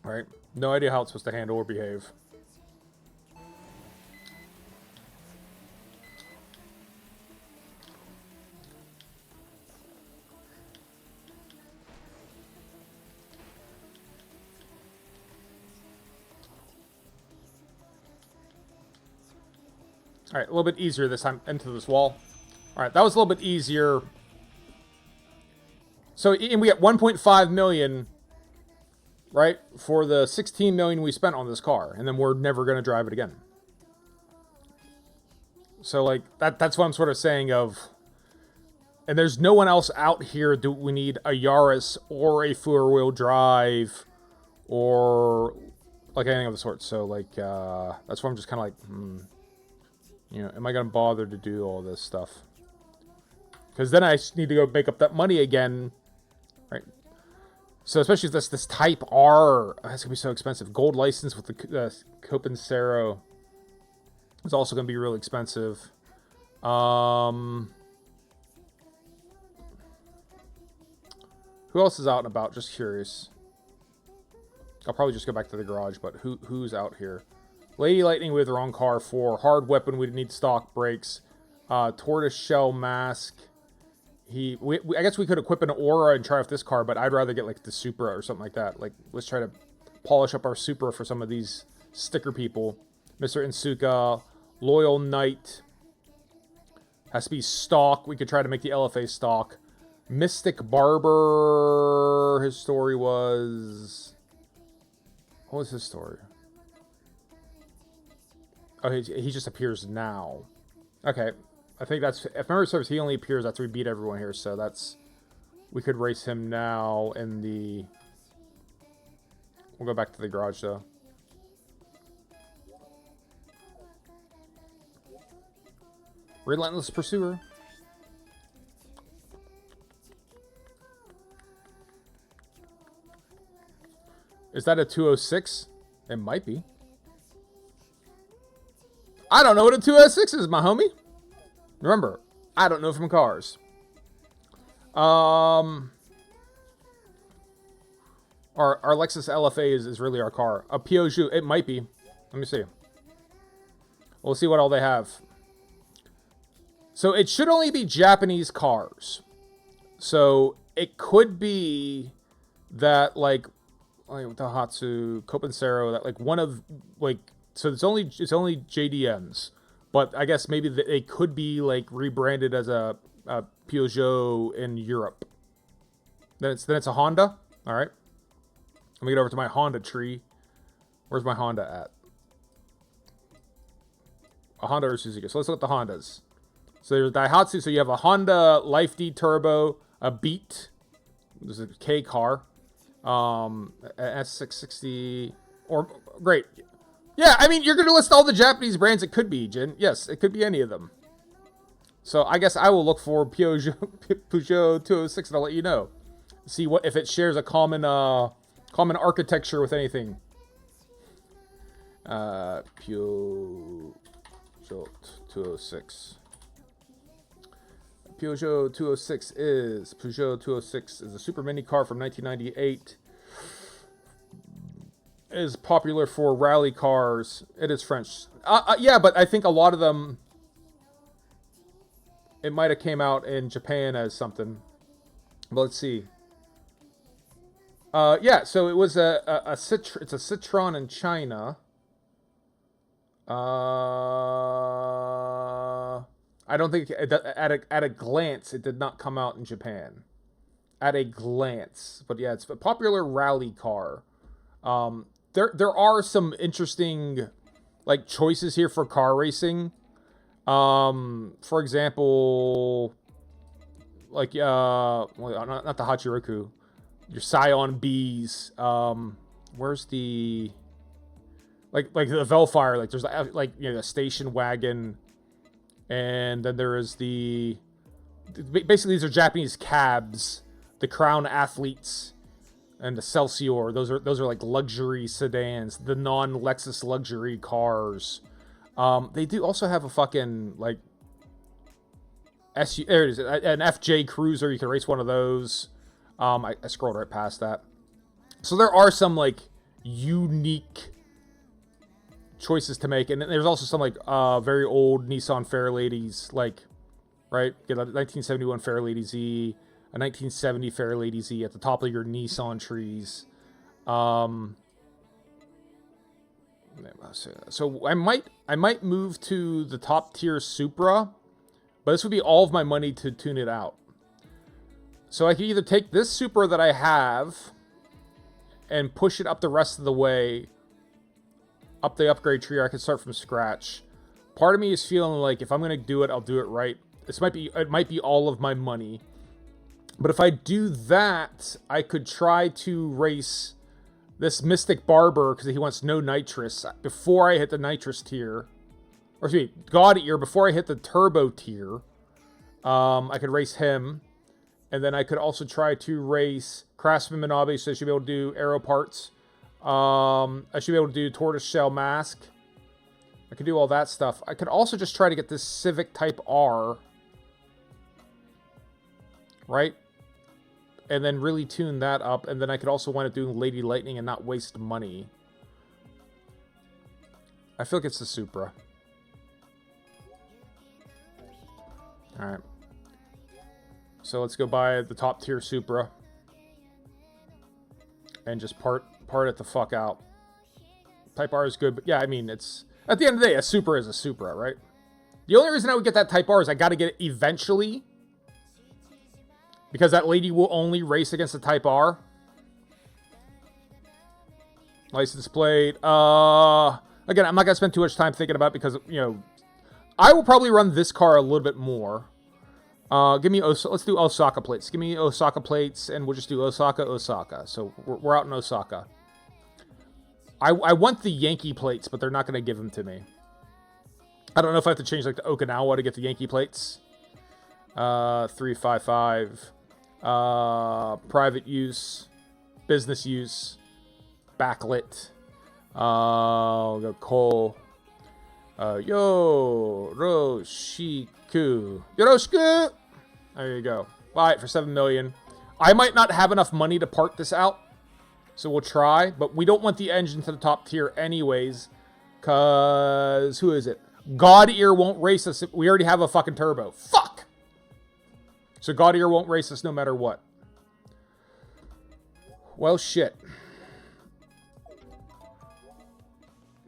Right? No idea how it's supposed to handle or behave. Alright, a little bit easier this time into this wall. Alright, that was a little bit easier. So, and we got 1.5 million, right, for the 16 million we spent on this car. And then we're never going to drive it again. So, like, that's what I'm sort of saying of... And there's no one else out here do we need a Yaris or a four-wheel drive or, like, anything of the sort. So, like, that's why I'm just kind of like, you know, am I going to bother to do all this stuff? Because then I need to go make up that money again, right? So especially this Type R, that's going to be so expensive. Gold license with the Copensero is also going to be really expensive. Who else is out and about? Just curious. I'll probably just go back to the garage, but who's out here? Lady Lightning with the wrong car for. Hard weapon, we need stock brakes. Tortoise shell mask. I guess we could equip an Aura and try off this car, but I'd rather get like the Supra or something like that. Like, let's try to polish up our Supra for some of these sticker people. Mr. Insuka, Loyal Knight. Has to be stock. We could try to make the LFA stock. Mystic Barber. His story was... What was his story? Oh, he just appears now. Okay. I think that's... If memory serves, he only appears after we beat everyone here, so that's... We could race him now in the... We'll go back to the garage, though. Relentless Pursuer. Is that a 206? It might be. I don't know what a 206 is, my homie. Remember, I don't know from cars. Our Lexus LFA is really our car. A Peugeot, it might be. Let me see. We'll see what all they have. So it should only be Japanese cars. So it could be that like Daihatsu, Copensero, that like one of like, so it's only JDMs, but I guess maybe they could be like rebranded as a Peugeot in Europe. Then it's a Honda. All right. Let me get over to my Honda tree. Where's my Honda at? A Honda or Suzuki. So let's look at the Hondas. So there's Daihatsu. So you have a Honda Life D Turbo, a Beat. There's a K car. S660. Or, great. Yeah, I mean, you're going to list all the Japanese brands it could be, Jin. Yes, it could be any of them. So I guess I will look for Peugeot 206 and I'll let you know. See what if it shares a common architecture with anything. Peugeot 206. Peugeot 206 is a super mini car from 1998. It is popular for rally cars. It is French. Yeah, but I think a lot of them, it might have came out in Japan as something. But let's see. Yeah, so it was it's a Citroen in China. I don't think at a glance it did not come out in Japan. At a glance, but yeah, it's a popular rally car. There are some interesting like choices here for car racing. For example, like well, not the Hachiroku, your Scion Bs. Where's the like the Velfire? Like there's like you know the station wagon. And then there is basically these are Japanese cabs, the Crown Athletes, and the Celsior. Those are like luxury sedans, the non-Lexus luxury cars. They do also have a fucking like There it is, an FJ Cruiser. You can race one of those. I scrolled right past that. So there are some, like, unique choices to make. And there's also some, like, very old Nissan Fairladies, like, right? Get a 1971 Fairlady Z, a 1970 Fairlady Z at the top of your Nissan trees. So I might move to the top tier Supra, but this would be all of my money to tune it out. So I can either take this Supra that I have and push it up the rest of the way up the upgrade tree, or I can start from scratch. Part of me is feeling like if I'm going to do it, I'll do it right. It might be all of my money. But if I do that, I could try to race this Mystic Barber, because he wants no nitrous, before I hit the nitrous tier. Or excuse me, God Ear, before I hit the turbo tier. I could race him. And then I could also try to race Craftsman Minabe, so I should be able to do aero parts. I should be able to do tortoiseshell mask. I could do all that stuff. I could also just try to get this Civic Type R. Right? And then really tune that up. And then I could also wind up doing Lady Lightning and not waste money. I feel like it's the Supra. Alright. So let's go buy the top tier Supra. And just part it the fuck out. Type R is good, but yeah, I mean, it's... At the end of the day, a Supra is a Supra, right? The only reason I would get that Type R is I gotta get it eventually. Because that lady will only race against the Type R. License plate. Again, I'm not gonna spend too much time thinking about it because, you know... I will probably run this car a little bit more. Give me let's do Osaka plates. Give me Osaka plates, and we'll just do Osaka. So we're out in Osaka. I want the Yankee plates, but they're not going to give them to me. I don't know if I have to change like to Okinawa to get the Yankee plates. 355. Private use, business use, backlit. We'll go coal. Yoroshiku. Yoroshiku! There you go. Buy it for $7 million. I might not have enough money to part this out, so we'll try. But we don't want the engine to the top tier anyways, because who is it? God Ear won't race us. We already have a fucking turbo. Fuck! So God Ear won't race us no matter what. Well, shit.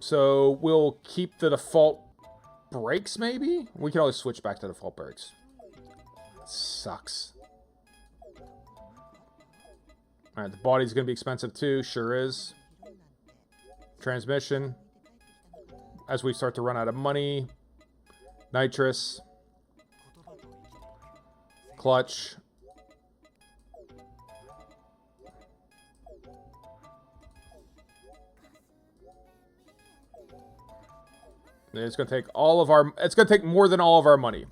So we'll keep the default brakes, maybe? We can always switch back to default brakes. Sucks. Alright, the body's going to be expensive too. Sure is. Transmission. As we start to run out of money. Nitrous. Clutch. It's going to take all of our... It's going to take more than all of our money.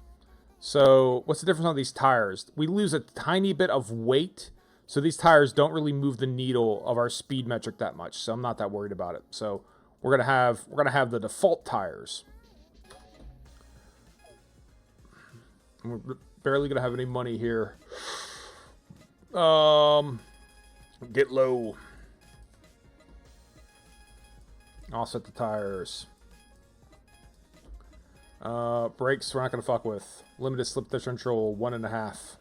So, what's the difference on these tires? We lose a tiny bit of weight, so these tires don't really move the needle of our speed metric that much. So, I'm not that worried about it. So, we're going to have the default tires. We're barely going to have any money here. Get low. I'll set the tires. Brakes, we're not going to fuck with. Limited slip differential, 1.5.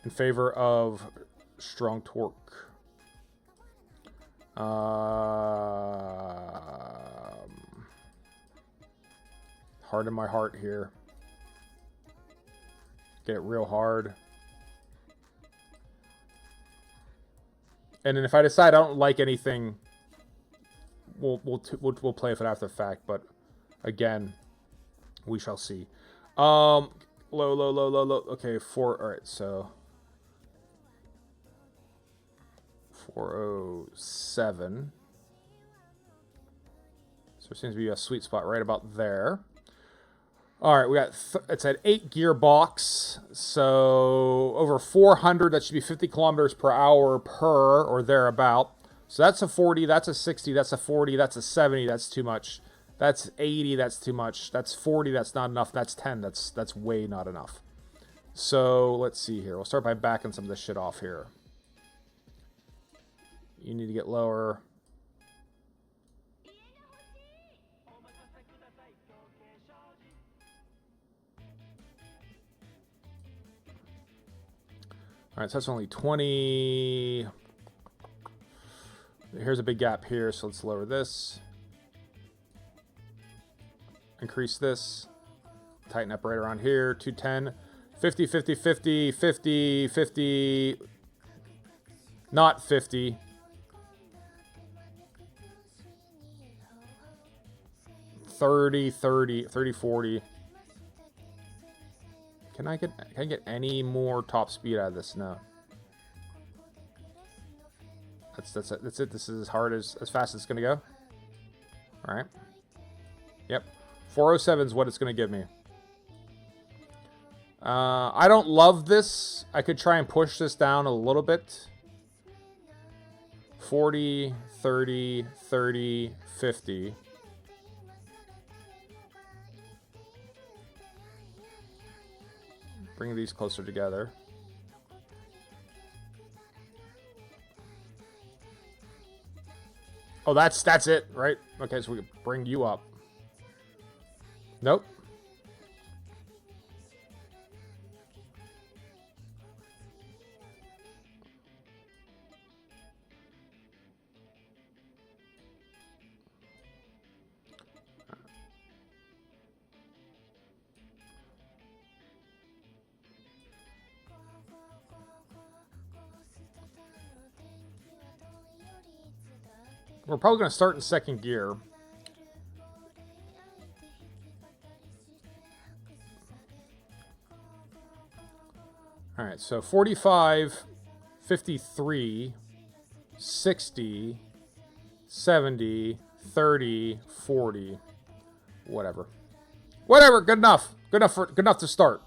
In favor of strong torque. Harden my heart here. Get it real hard. And then if I decide I don't like anything, we'll play with it after the fact. But again, we shall see. Low. Okay, all right, so 407. So it seems to be a sweet spot right about there. All right, we got it's an 8 gearbox, so over 400. That should be 50 kilometers per hour per or thereabout. So that's a 40. That's a 60. That's a 40. That's a 70. That's too much. That's 80, that's too much. That's 40, that's not enough. That's 10, that's way not enough. So, let's see here. We'll start by backing some of this shit off here. You need to get lower. All right, so that's only 20. Here's a big gap here, so let's lower this. Increase this. Tighten up right around here. 210. 50, 50, 50, 50, 50. Not 50. 30, 30, 30, 40. Can I get any more top speed out of this? No. That's it. That's it. This is as fast as it's gonna go. All right. Yep. 407 is what it's gonna give me. I don't love this. I could try and push this down a little bit. 40, 30, 30, 50. Bring these closer together. Oh, that's it, right? Okay, so we can bring you up. Nope. We're probably going to start in second gear. All right, so 45, 53, 60, 70, 30, 40, whatever. Whatever, good enough. Good enough to start.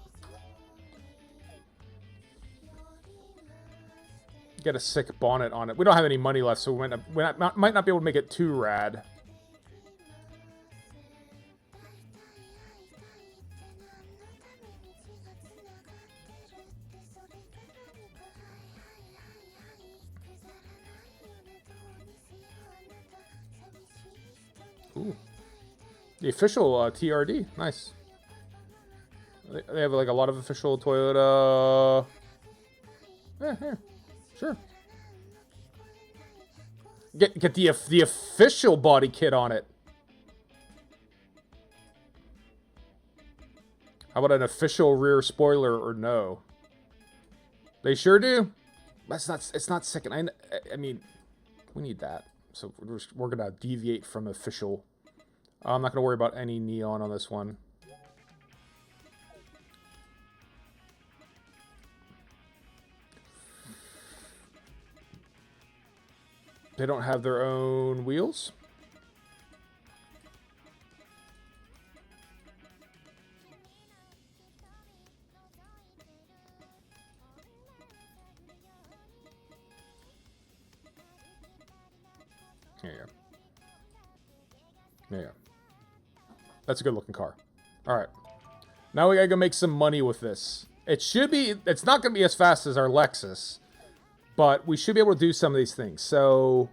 Get a sick bonnet on it. We don't have any money left, so we might not be able to make it too rad. Ooh. The official TRD. Nice. They have like a lot of official Toyota. Yeah. Sure. Get the official body kit on it. How about an official rear spoiler or no? They sure do. It's not second. I mean, we need that. So we're gonna deviate from official. I'm not gonna worry about any neon on this one. They don't have their own wheels. There you go. There you go. That's a good looking car. All right. Now we gotta go make some money with this. It's not gonna be as fast as our Lexus, but we should be able to do some of these things. So,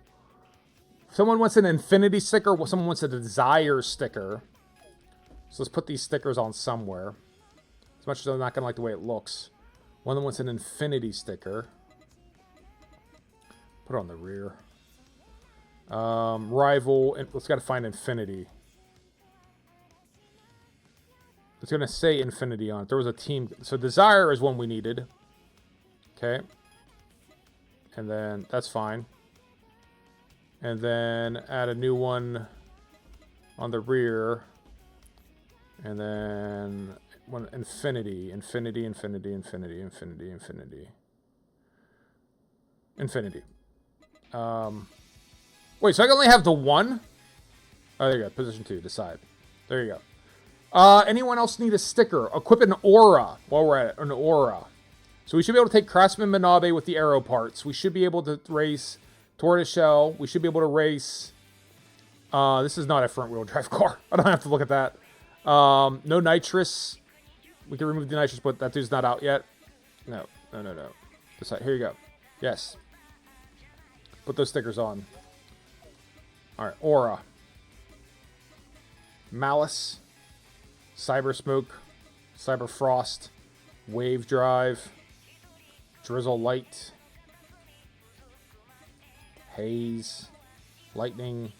someone wants an Infinity sticker. Someone wants a Desire sticker. So let's put these stickers on somewhere. As much as I'm not going to like the way it looks. One of them wants an Infinity sticker. Put it on the rear. Rival. Let's got to find Infinity. It's going to say Infinity on it. There was a team. So Desire is one we needed. Okay. And then that's fine. And then add a new one on the rear. And then one Infinity. Wait, so I can only have the one? Oh, there you go. Position 2. Decide. There you go. Anyone else need a sticker? Equip an aura while we're at it. An aura. So we should be able to take Craftsman Minabe with the aero parts. We should be able to race Tortoiseshell. We should be able to race... this is not a front-wheel drive car. I don't have to look at that. No nitrous. We can remove the nitrous, but that dude's not out yet. No. This side. Here you go. Yes. Put those stickers on. Alright, Aura. Malice. Cyber Smoke. Cyber Frost. Wave Drive. Drizzle Light. Haze. Lightning.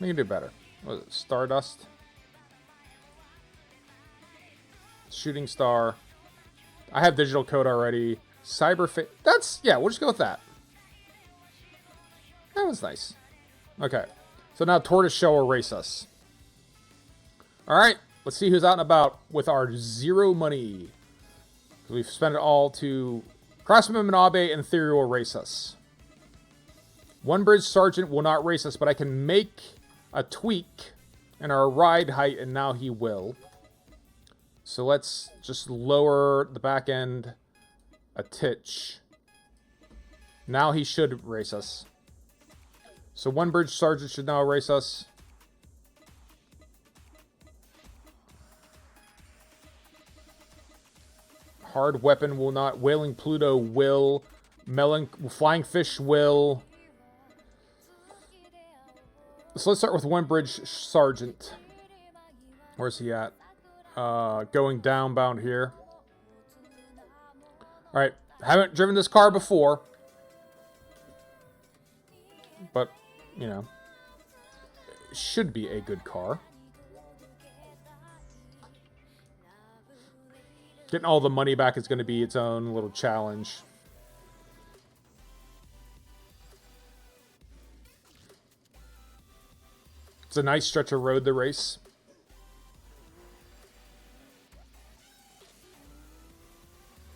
We can do better. What is it? Stardust. Shooting Star. I have digital code already. That's, yeah, we'll just go with that. That was nice. Okay. So now Tortoiseshell will race us. Alright. Let's see who's out and about with our 0 money. We've spent it all to... Crossman Minabe and Theory will race us. One Bridge Sergeant will not race us, but I can make a tweak in our ride height, and now he will. So let's just lower the back end a titch. Now he should race us. So One Bridge Sergeant should now race us. Hard Weapon will not. Wailing Pluto will. Flying Fish will. So let's start with One Bridge Sergeant. Where's he at? Going downbound here. Alright. Haven't driven this car before. But, you know. It should be a good car. Getting all the money back is going to be its own little challenge. It's a nice stretch of road to race.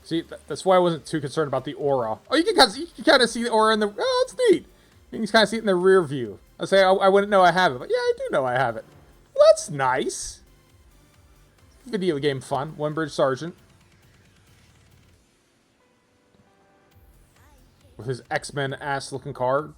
See, that's why I wasn't too concerned about the aura. Oh, you can kind of see the aura in the... Oh, it's neat. You can kind of see it in the rear view. I say I wouldn't know I have it, but yeah, I do know I have it. Well, that's nice. Video game fun. One Bridge Sergeant. With his X-Men ass-looking car.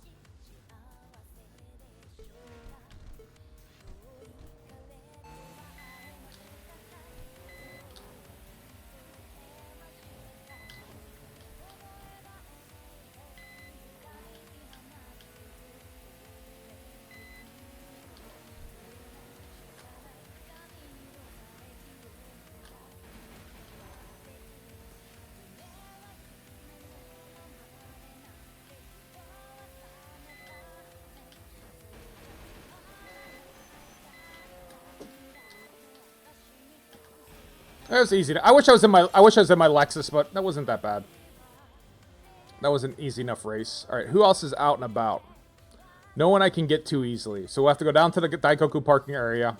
That was easy. I wish I was in my Lexus, but that wasn't that bad. That was an easy enough race. All right, who else is out and about? No one I can get to easily. So we'll have to go down to the Daikoku parking area.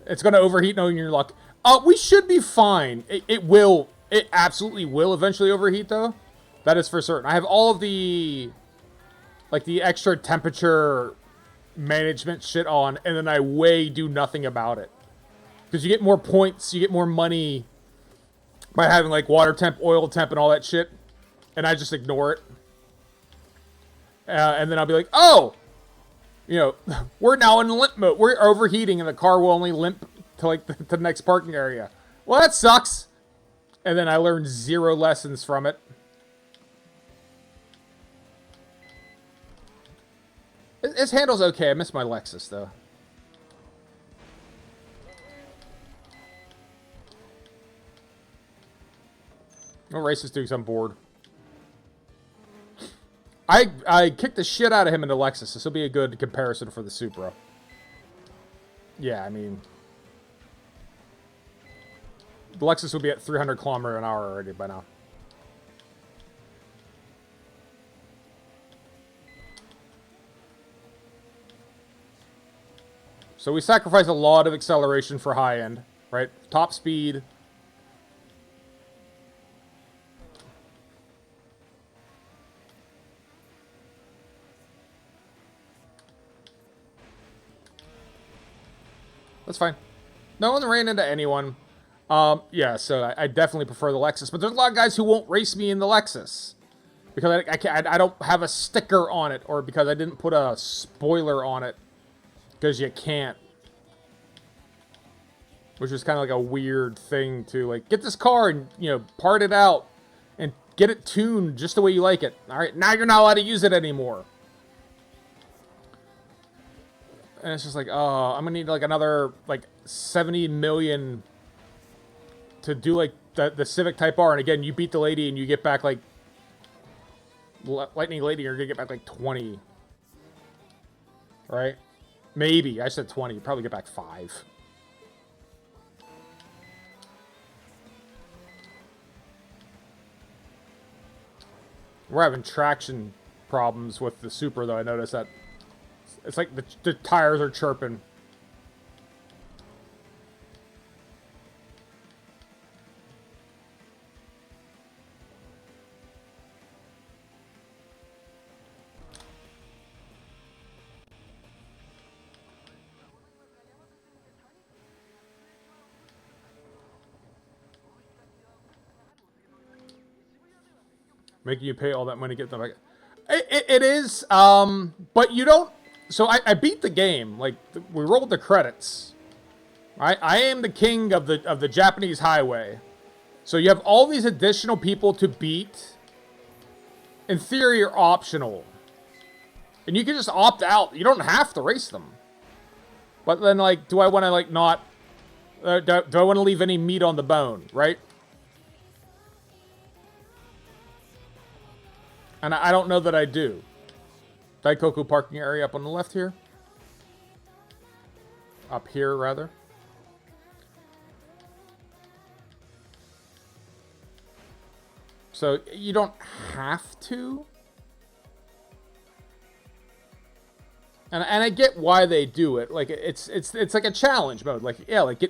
It's going to overheat knowing your luck. We should be fine. It absolutely will eventually overheat, though. That is for certain. I have all of the, like, the extra temperature management shit on, and then I do nothing about it. Because you get more points, you get more money by having, like, water temp, oil temp, and all that shit. And I just ignore it. And then I'll be like, oh! You know, we're now in limp mode. We're overheating, and the car will only limp to, like, the next parking area. Well, that sucks! And then I learned 0 lessons from it. This handle's okay. I miss my Lexus, though. No races doing some board. I kicked the shit out of him in the Lexus. This will be a good comparison for the Supra. Yeah, I mean... The Lexus will be at 300 kilometers an hour already by now. So we sacrifice a lot of acceleration for high end, right? Top speed... That's fine. No one ran into anyone. Yeah, so I definitely prefer the Lexus. But there's a lot of guys who won't race me in the Lexus. Because I don't have a sticker on it. Or because I didn't put a spoiler on it. Because you can't. Which is kind of like a weird thing to, like, get this car and, you know, part it out. And get it tuned just the way you like it. Alright, now you're not allowed to use it anymore. And it's just like, oh, I'm gonna need, like, another, like, 70 million to do, like, the Civic Type R. And again, you beat the lady and you get back, like, Lightning Lady, you're gonna get back, like, 20. Right? Maybe. I said 20. You probably get back 5. We're having traction problems with the Supra, though. I noticed that. It's like the tires are chirping. Making you pay all that money to get them back. It is, but you don't... So I beat the game. Like, we rolled the credits. I am the king of the Japanese highway. So you have all these additional people to beat. In theory, are optional. And you can just opt out. You don't have to race them. But then, like, do I want to, like, not... do I want to leave any meat on the bone, right? And I don't know that I do. Daikoku parking area up on the left here. Up here, rather. So, you don't have to. And I get why they do it. Like, it's like a challenge mode. Like, yeah, like,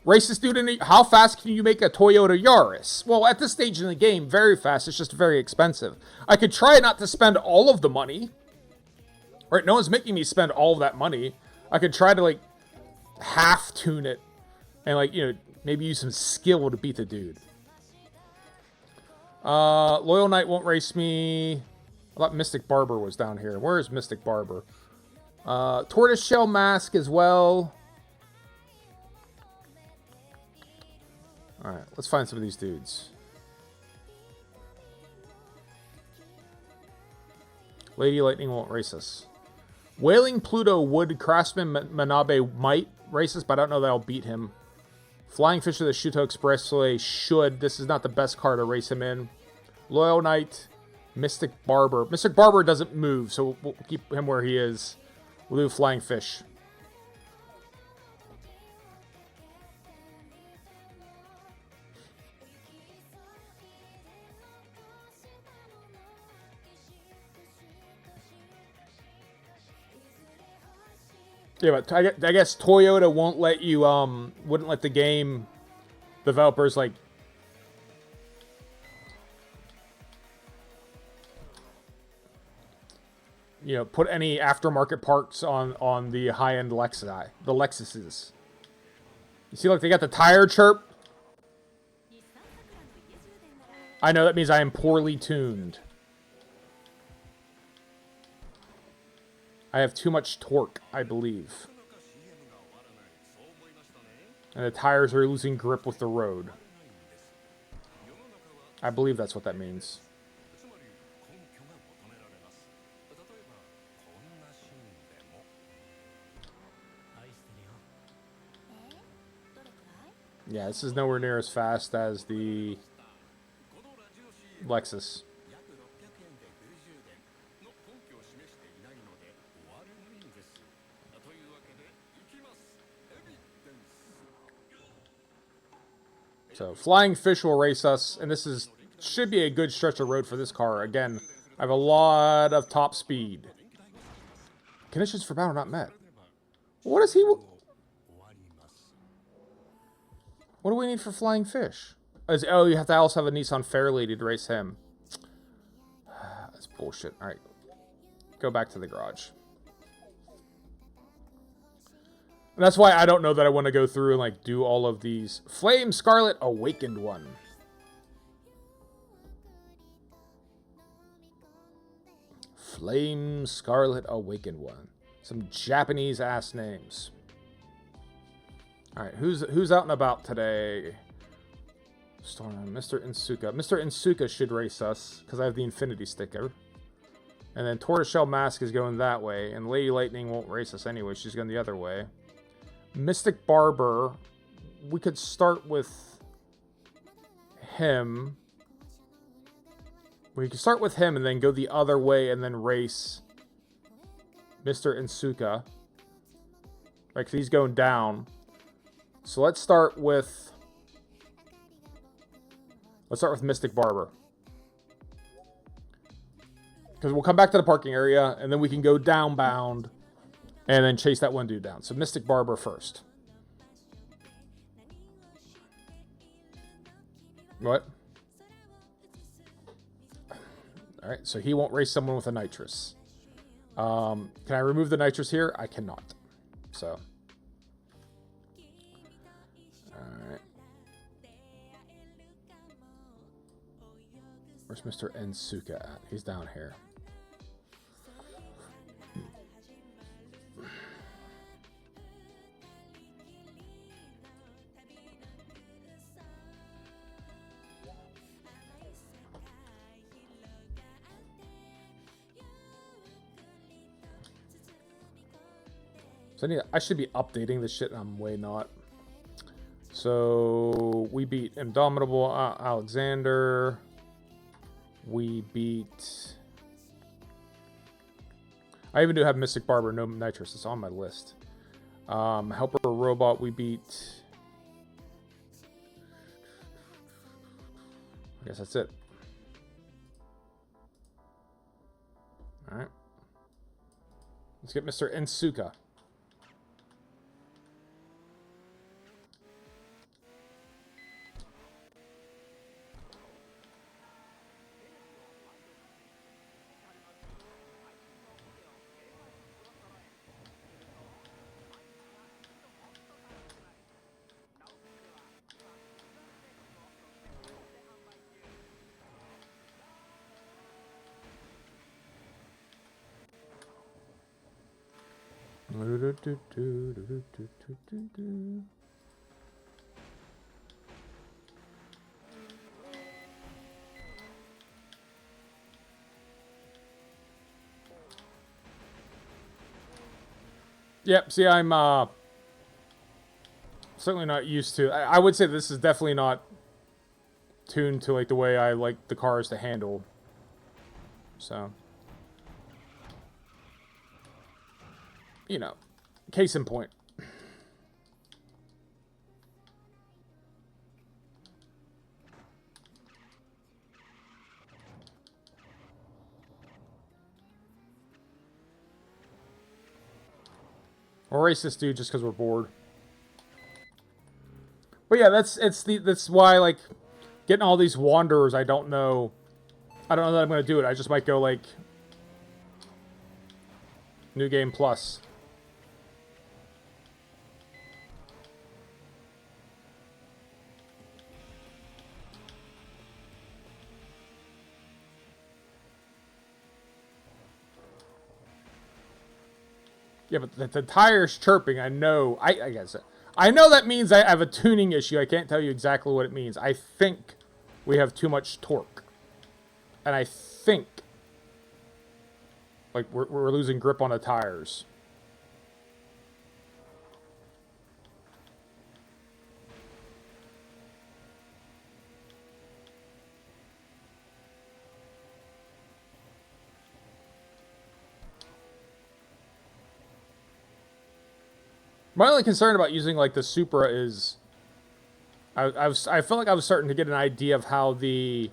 race this dude in how fast can you make a Toyota Yaris? Well, at this stage in the game, very fast. It's just very expensive. I could try not to spend all of the money. Right? No one's making me spend all of that money. I could try to, like, half tune it. And, like, you know, maybe use some skill to beat the dude. Loyal Knight won't race me. I thought Mystic Barber was down here. Where is Mystic Barber? Tortoiseshell Mask as well. Alright, let's find some of these dudes. Lady Lightning won't race us. Wailing Pluto would. Craftsman Manabe might race us, but I don't know that I'll beat him. Flying Fish of the Shuto Expressway should. This is not the best car to race him in. Loyal Knight. Mystic Barber. Mystic Barber doesn't move, so we'll keep him where he is. We'll do Flying Fish. Yeah, but I guess Toyota won't let you, wouldn't let the game developers, like, you know, put any aftermarket parts on the high-end the Lexuses. You see, like, they got the tire chirp? I know that means I am poorly tuned. I have too much torque, I believe. And the tires are losing grip with the road. I believe that's what that means. Yeah, this is nowhere near as fast as the Lexus. So, Flying Fish will race us, and this should be a good stretch of road for this car. Again, I have a lot of top speed. Conditions for battle not met. What is he... What do we need for Flying Fish? Oh, you have to also have a Nissan Fairlady to race him. That's bullshit. Alright. Go back to the garage. And that's why I don't know that I want to go through and like do all of these. Flame Scarlet Awakened one. Flame Scarlet Awakened one. Some Japanese ass names. Alright, who's out and about today? Storm, Mr. Insuka. Mr. Insuka should race us, because I have the Infinity Sticker. And then Tortoiseshell Mask is going that way, and Lady Lightning won't race us anyway, she's going the other way. Mystic Barber, we could start with him. We could start with him and then go the other way and then race Mr. Insuka. Right, because he's going down. So let's start with Mystic Barber. Because we'll come back to the parking area, and then we can go downbound, and then chase that one dude down. So Mystic Barber first. What? Alright, so he won't race someone with a nitrous. Can I remove the nitrous here? I cannot. So. Alright. Where's Mr. Ensuka at? He's down here. So I should be updating this shit, and I'm way not. So we beat Indomitable Alexander. We beat... I even do have Mystic Barber, no nitrous. It's on my list. Helper Robot, we beat... I guess that's it. Alright. Let's get Mr. Ensuka. Yep, see, I'm certainly not used to... I would say this is definitely not tuned to like the way I like the cars to handle. So... You know, case in point. We'll race this dude just because we're bored. But yeah, that's why, like, getting all these wanderers, I don't know that I'm gonna do it. I just might go like New Game Plus. Yeah, but the tire's chirping. I know. I guess I know that means I have a tuning issue. I can't tell you exactly what it means. I think we have too much torque, and I think like we're losing grip on the tires. My only concern about using like the Supra is I felt like I was starting to get an idea of how the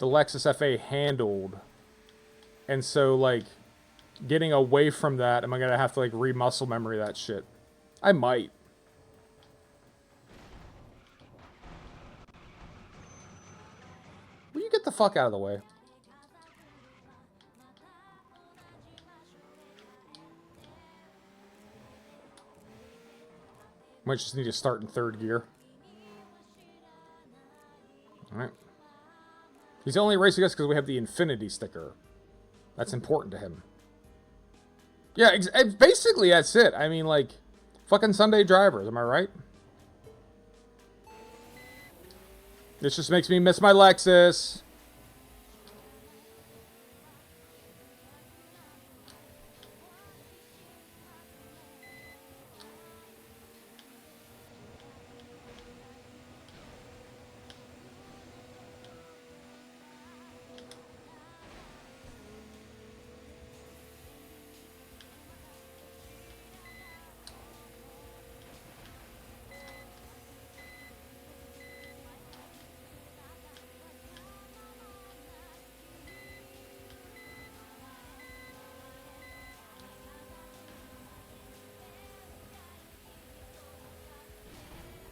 Lexus FA handled, and so like getting away from that, am I gonna have to like re-muscle memory that shit? I might. Will you get the fuck out of the way? Might just need to start in third gear. Alright. He's only racing us because we have the Infinity sticker. That's important to him. Yeah, basically that's it. I mean, like, fucking Sunday drivers, am I right? This just makes me miss my Lexus.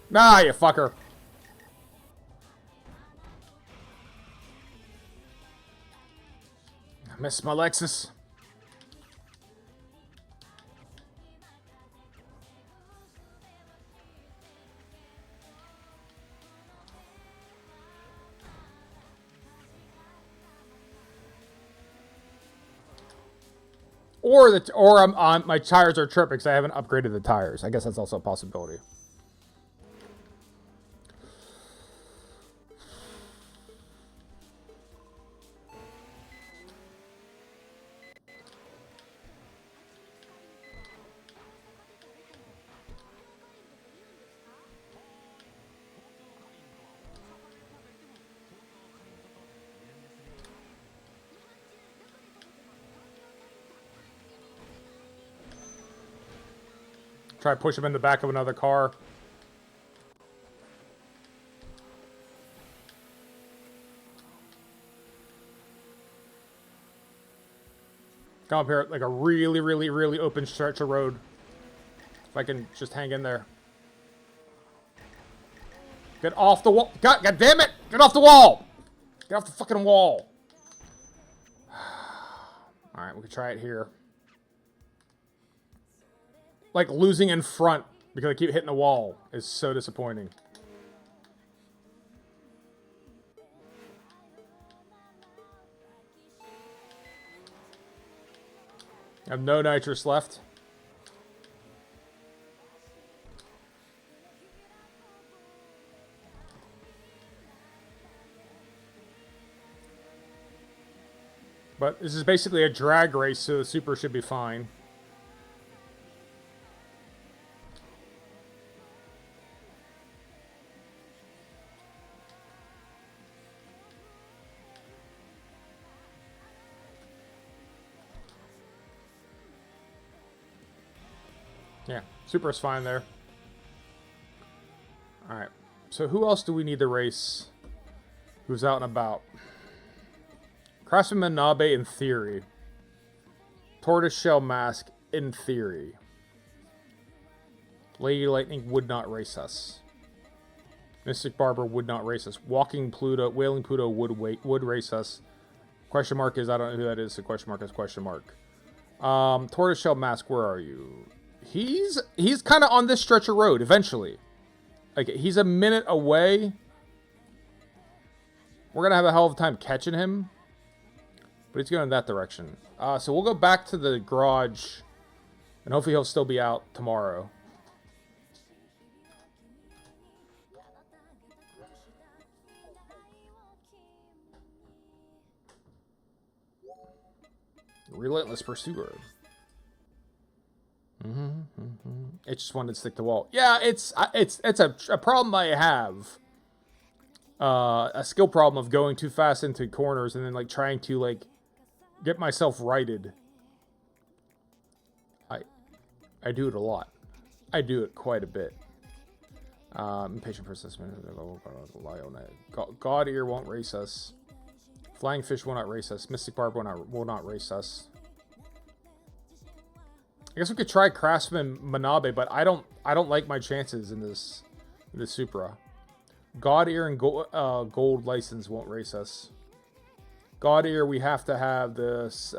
Nah, you fucker. I missed my Lexus. Or I'm on my tires are tripping because I haven't upgraded the tires. I guess that's also a possibility. Try to push him in the back of another car. Come up here at like a really, really, really open stretch of road. If I can just hang in there. Get off the wall. God damn it! Get off the wall! Get off the fucking wall. Alright, we can try it here. Like, losing in front because I keep hitting the wall is so disappointing. I have no nitrous left. But this is basically a drag race, so the Super should be fine. Yeah, Supra's fine there. Alright, so who else do we need to race? Who's out and about? Craftsman Manabe in theory. Tortoiseshell Mask in theory. Lady Lightning would not race us. Mystic Barber would not race us. Walking Pluto, Wailing Pluto would race us. Question mark is, I don't know who that is, so question mark is question mark. Tortoiseshell Mask, where are you? He's kind of on this stretch of road, eventually. Like, he's a minute away. We're going to have a hell of a time catching him. But he's going in that direction. So we'll go back to the garage. And hopefully he'll still be out tomorrow. Relentless Pursuer. It just wanted to stick to the wall. Yeah, it's a problem I have. A skill problem of going too fast into corners and then like trying to like get myself righted. I do it a lot. I do it quite a bit. Impatient persistent. God Ear won't race us. Flying Fish will not race us. Mystic Barb will not race us. I guess we could try Craftsman Manabe, but I don't like my chances in this Supra. God Ear and Gold License won't race us. God Ear, we have to have this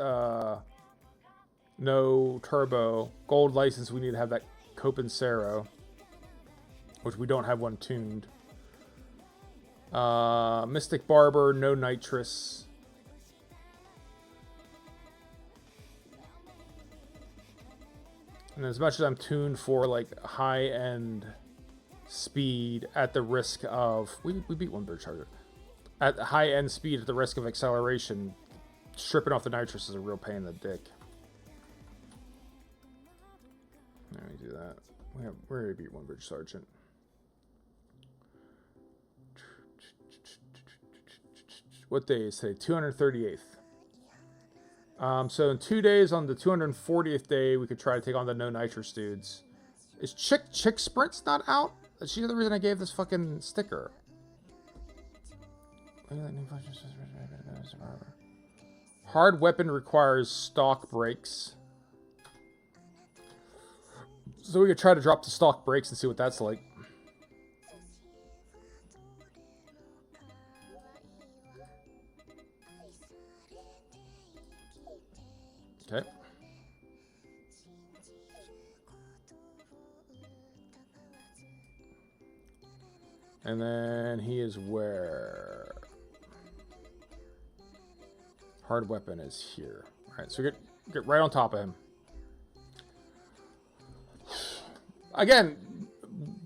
no turbo. Gold License, we need to have that Cope and Cero. which we don't have one tuned. Mystic Barber, no nitrous. And as much as I'm tuned for like high-end speed at the risk of... We beat one bird charger. At high-end speed at the risk of acceleration, stripping off the nitrous is a real pain in the dick. Let me do that. We're going to beat one bridge sergeant. What day is today? 238th. So in 2 days, on the 240th day, we could try to take on the no nitrous dudes. Is Chick Sprint's not out? Is she the reason I gave this fucking sticker? Hard weapon requires stock brakes. So we could try to drop the stock brakes and see what that's like. Okay. And then he is where? Hard weapon is here. Alright, so get right on top of him. Again,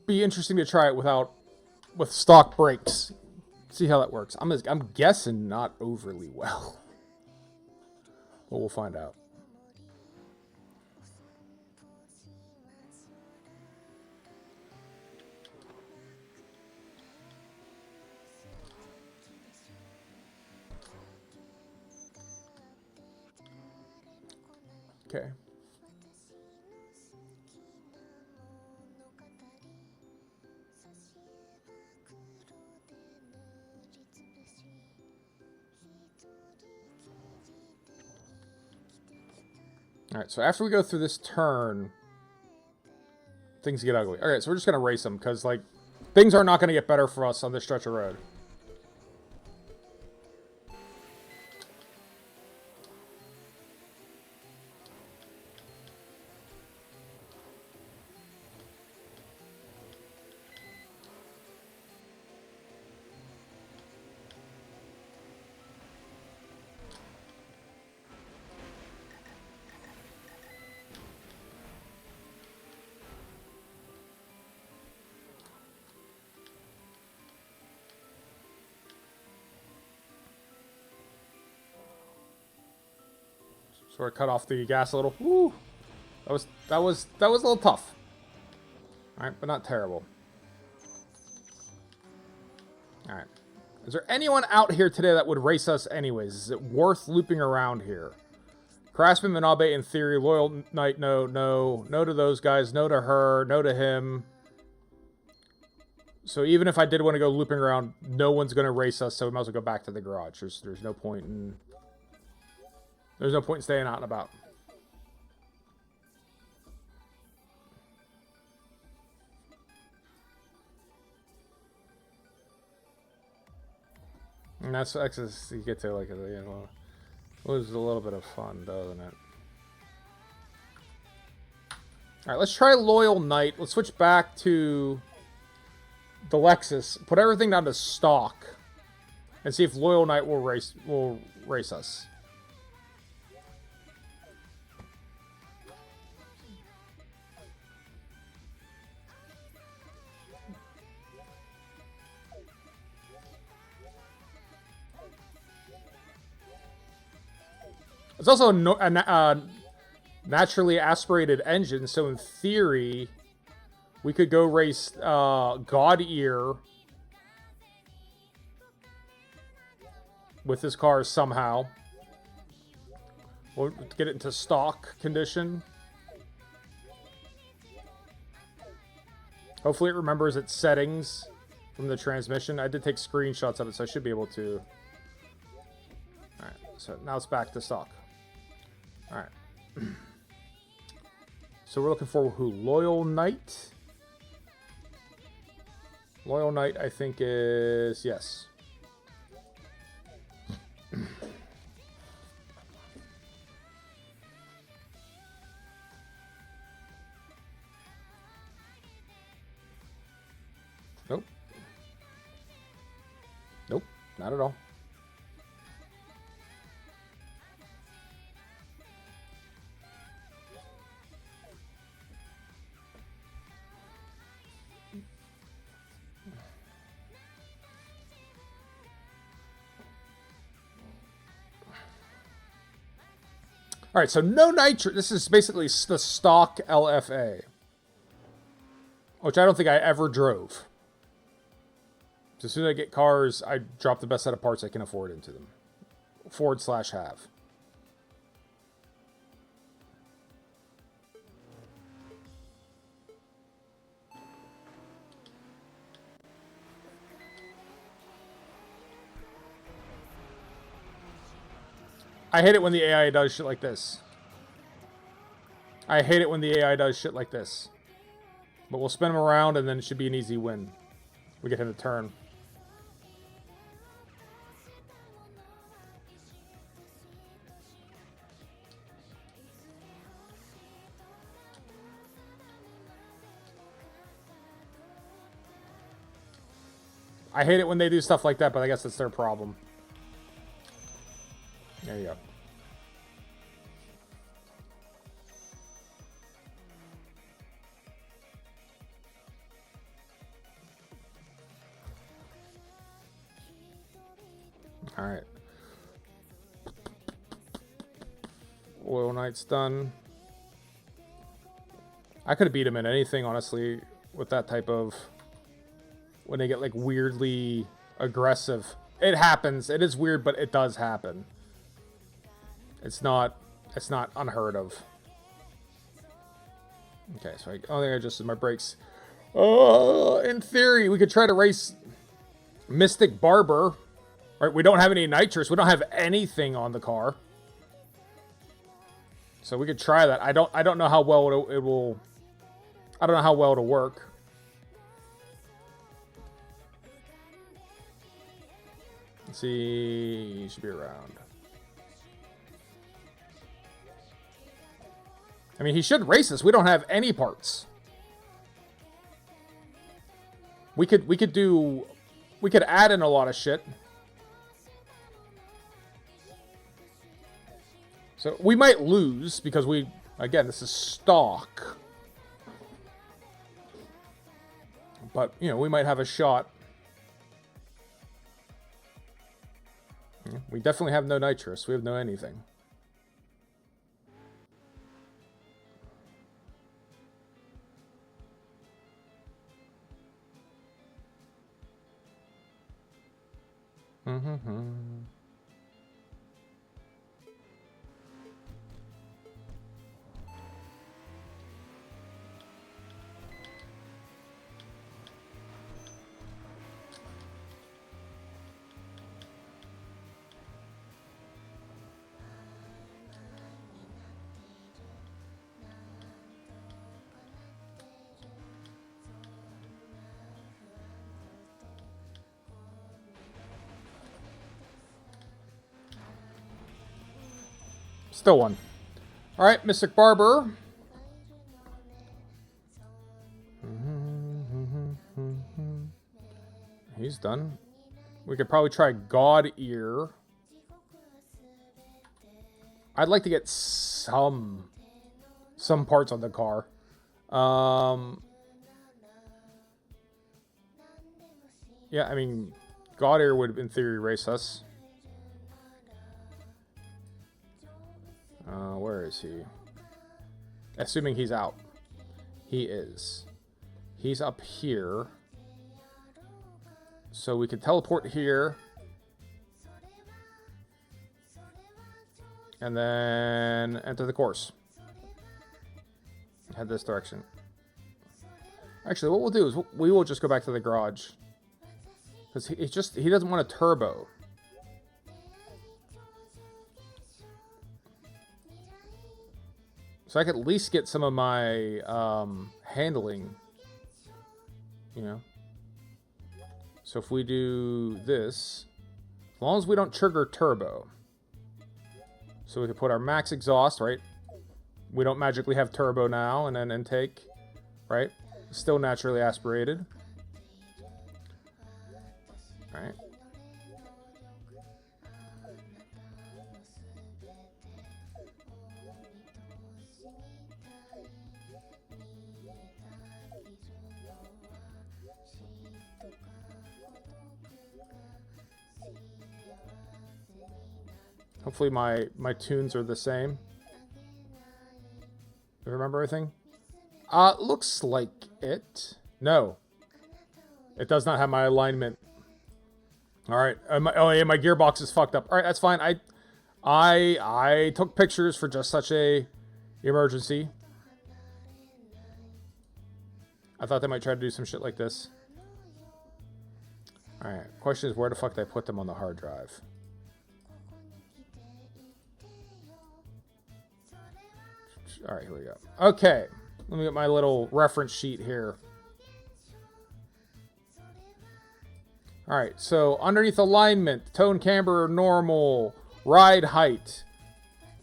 be interesting to try it with stock brakes. See how that works. I'm guessing not overly well. But we'll find out. Okay. Alright, so after we go through this turn, things get ugly. Alright, so we're just going to race them, because, like, things are not going to get better for us on this stretch of road. So I cut off the gas a little. Woo! That was a little tough. Alright, but not terrible. Alright. Is there anyone out here today that would race us anyways? Is it worth looping around here? Craftsman, Minabe, in theory. Loyal Knight, no. No to those guys. No to her. No to him. So even if I did want to go looping around, no one's going to race us, so we might as well go back to the garage. There's no point in... There's no point in staying out and about. And that's you get to, like, you know, lose a little bit of fun, doesn't it? Alright, let's try Loyal Knight. Let's switch back to the Lexus. Put everything down to stock. And see if Loyal Knight will race us. It's also a naturally aspirated engine, so in theory, we could go race God Ear with this car somehow. We'll get it into stock condition. Hopefully it remembers its settings from the transmission. I did take screenshots of it, so I should be able to. Alright, so now it's back to stock. Alright. So we're looking for who? Loyal Knight? Loyal Knight, I think, is... Yes. Nope. Nope, not at all. All right, so no nitrous. This is basically the stock LFA, which I don't think I ever drove. So as soon as I get cars, I drop the best set of parts I can afford into them. Ford/have. I hate it when the AI does shit like this. I hate it when the AI does shit like this. But we'll spin him around and then it should be an easy win. We get him to turn. I hate it when they do stuff like that, but I guess that's their problem. There you go. All right. Oil Knight's done. I could have beat him in anything, honestly, with that type of... when they get, like, weirdly aggressive. It happens. It is weird, but it does happen. It's not unheard of. Okay, so I think I adjusted my brakes. In theory, we could try to race Mystic Barber. Right, we don't have any nitrous. We don't have anything on the car. So we could try that. I don't know how well it will. I don't know how well it'll work. Let's see. He should be around. I mean, he should race us. We don't have any parts. We could add in a lot of shit. So we might lose because again, this is stock. But, you know, we might have a shot. We definitely have no nitrous. We have no anything. Still one. All right, Mystic Barber. He's done. We could probably try God Ear. I'd like to get some parts on the car. Yeah, I mean, God Ear would, in theory, race us. Where is he? Assuming he's out. He is. He's up here. So we could teleport here. And then enter the course. Head this direction. Actually, what we'll do is we will just go back to the garage. Because he doesn't want a turbo. So I could at least get some of my handling, you know. So if we do this, as long as we don't trigger turbo. So we could put our max exhaust, right? We don't magically have turbo now, and then intake, right? Still naturally aspirated. Hopefully my tunes are the same. Do you remember everything? Looks like it. No. It does not have my alignment. Alright. Oh yeah, my gearbox is fucked up. Alright, that's fine. I took pictures for just such a emergency. I thought they might try to do some shit like this. Alright, question is where the fuck did I put them on the hard drive? Alright, here we go. Okay, let me get my little reference sheet here. Alright, so underneath alignment, tone camber normal, ride height,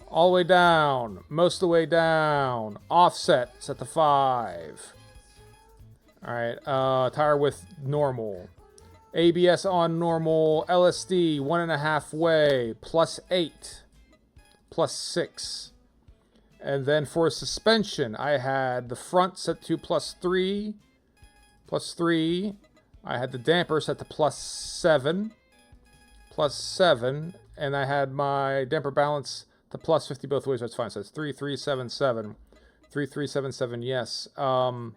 all the way down, most of the way down, offset, set to 5. Alright, tire width normal. ABS on normal, LSD 1.5 way, +8, +6. And then for suspension, I had the front set to +3, +3. I had the damper set to +7, +7. And I had my damper balance to +50 both ways, that's fine. So it's 3377, 3377, yes. And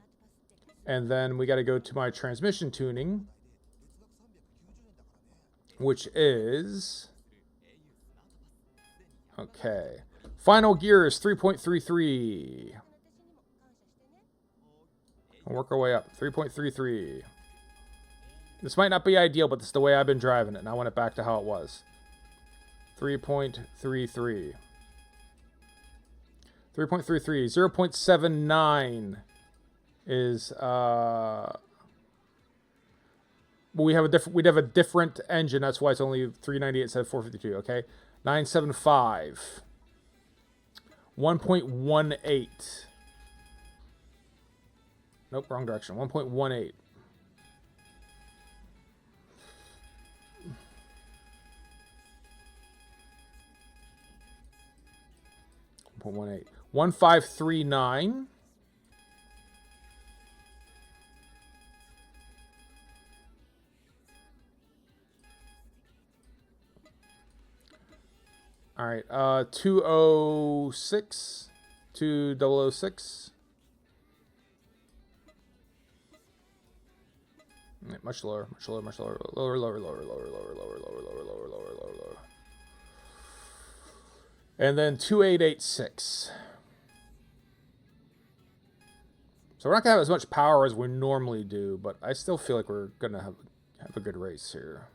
then we got to go to my transmission tuning, which is, okay, final gear is 3.33. We'll work our way up. 3.33. This might not be ideal, but this is the way I've been driving it, and I want it back to how it was. 3.33. 3.33. 0.79 is we'd have a different engine. That's why it's only 398 instead of 452. Okay, 975. 1.18. Nope, wrong direction. 1.18. 1.18. 1539. All right, 206, 2006. Much lower, much lower, much lower, lower, lower, lower, lower, lower, lower, lower, lower, lower, lower, lower. And then 2886. So we're not gonna have as much power as we normally do, but I still feel like we're gonna have a good race here.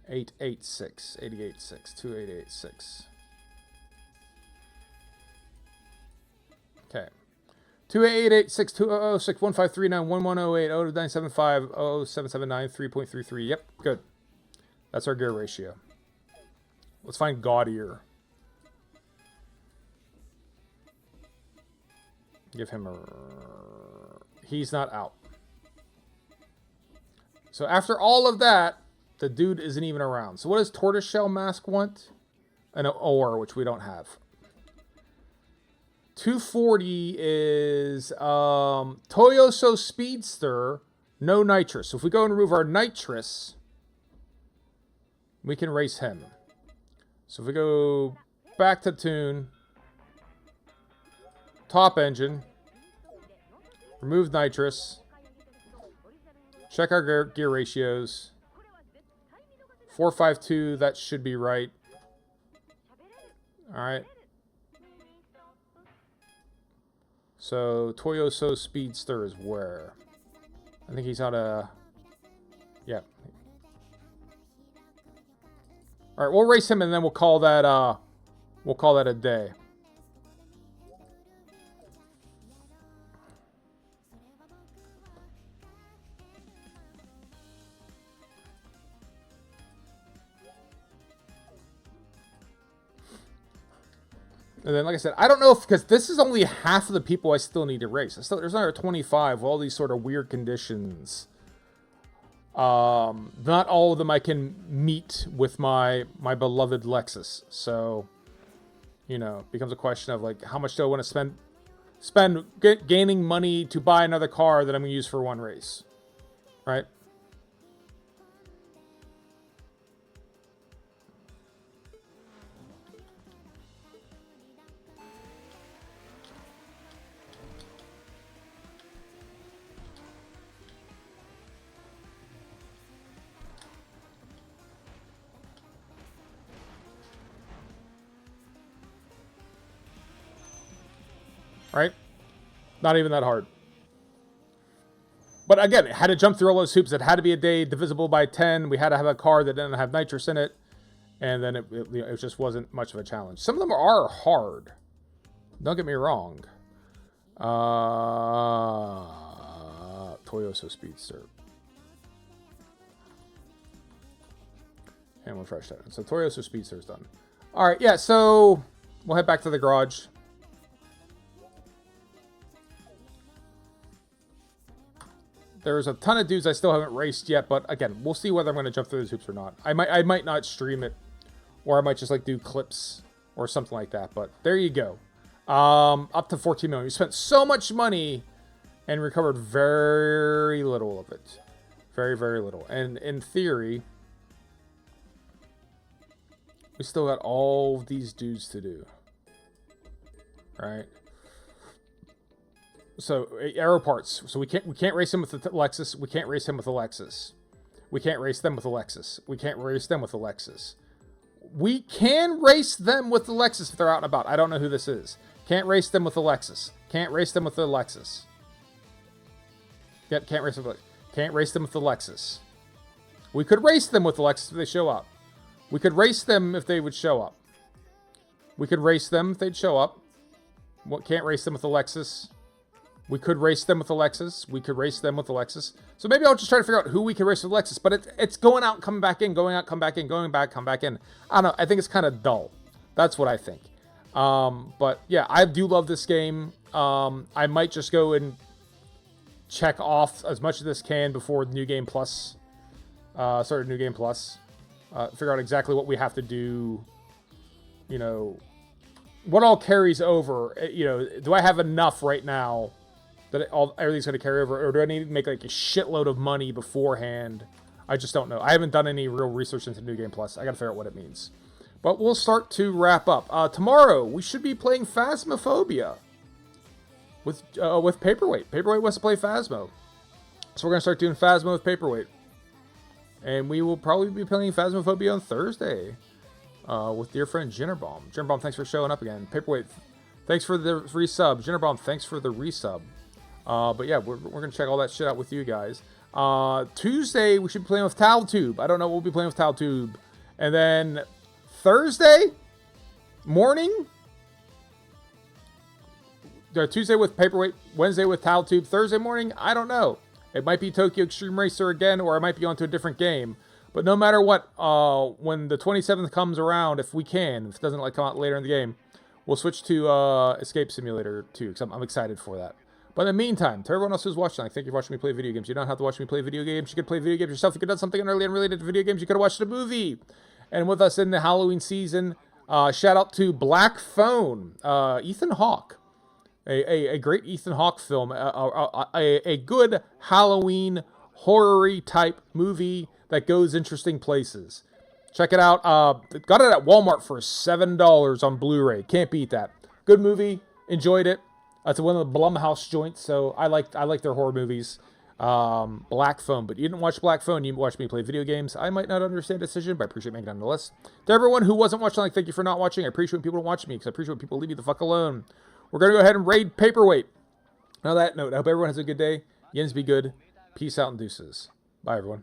886, 886, 2886. Okay. 2886, 2006, 1539, 1108, 0975, 0779, 3.33. Yep, good. That's our gear ratio. Let's find gaudier. Give him a... He's not out. So after all of that, the dude isn't even around. So what does Tortoiseshell Mask want? An ore, which we don't have. 240 is Toyoso Speedster, no nitrous. So if we go and remove our nitrous, we can race him. So if we go back to tune, top engine, remove nitrous, check our gear ratios. 452, that should be right. All right. So Toyoso Speedster is where? I think he's on a... Yeah. All right, we'll race him and then we'll call that a day. And then, like I said, I don't know if, because this is only half of the people I still need to race. There's another 25 with all these sort of weird conditions. Not all of them I can meet with my beloved Lexus. So, you know, it becomes a question of, like, how much do I want to spend gaining money to buy another car that I'm going to use for one race. Right? right? Not even that hard. But again, it had to jump through all those hoops. It had to be a day divisible by 10. We had to have a car that didn't have nitrous in it. And then it just wasn't much of a challenge. Some of them are hard. Don't get me wrong. Toyota Speedster. And we'll trash that. So Toyota Speedster is done. All right, yeah, so we'll head back to the garage. There's a ton of dudes I still haven't raced yet, but again, we'll see whether I'm going to jump through those hoops or not. I might not stream it, or I might just like do clips or something like that. But there you go. Up to 14 million. We spent so much money and recovered very little of it. Very, very little. And in theory, we still got all these dudes to do. Right? So aero parts. So we can't race him with the Lexus. We can't race him with the Lexus. We can't race them with the Lexus. We can't race them with the Lexus. We can race them with the Lexus if they're out and about. I don't know who this is. Can't race them with the Lexus. Can't race them with the Lexus. Yep, can't race them with the, can't race them with the Lexus. We could race them with the Lexus if they show up. We could race them if they would show up. We could race them if they'd show up. What? Can't race them with the Lexus. We could race them with the Lexus. We could race them with the Lexus. So maybe I'll just try to figure out who we can race with Lexus. But it's going out, coming back in, going out, come back in, going back, come back in. I don't know. I think it's kind of dull. That's what I think. But yeah, I do love this game. I might just go and check off as much as this can before New Game Plus. Start New Game Plus. Figure out exactly what we have to do. You know, what all carries over. You know, do I have enough right now that everything's going to carry over, or do I need to make like a shitload of money beforehand? I just don't know. I haven't done any real research into New Game Plus. I got to figure out what it means. But we'll start to wrap up. Tomorrow we should be playing Phasmophobia with Paperweight. Paperweight wants to play Phasmo, so we're going to start doing Phasmo with Paperweight, and we will probably be playing Phasmophobia on Thursday with dear friend Jinnerbomb. Jinnerbomb, thanks for showing up again. Paperweight, thanks for the resub. Jinnerbomb, thanks for the resub. But yeah, we're going to check all that shit out with you guys. Tuesday, we should be playing with Taltube. I don't know what we'll be playing with Taltube. And then Thursday morning, Tuesday with Paperweight, Wednesday with Taltube, Thursday morning, I don't know. It might be Tokyo Xtreme Racer again, or I might be onto a different game. But no matter what, when the 27th comes around, if we can, if it doesn't like come out later in the game, we'll switch to Escape Simulator 2, because I'm excited for that. But in the meantime, to everyone else who's watching, thank you for watching me play video games. You don't have to watch me play video games. You could play video games yourself. You could have done something utterly unrelated to video games. You could have watched a movie. And with us in the Halloween season, shout out to Black Phone, Ethan Hawke. A great Ethan Hawke film. A good Halloween horror-y type movie that goes interesting places. Check it out. Got it at Walmart for $7 on Blu-ray. Can't beat that. Good movie. Enjoyed it. It's one of the Blumhouse joints, so I like their horror movies. Black Phone, but you didn't watch Black Phone. You watched me play video games. I might not understand the decision, but I appreciate making it on the list. To everyone who wasn't watching, thank you for not watching. I appreciate when people don't watch me, because I appreciate when people leave me the fuck alone. We're going to go ahead and raid Paperweight. On that note, I hope everyone has a good day. Yins be good. Peace out and deuces. Bye, everyone.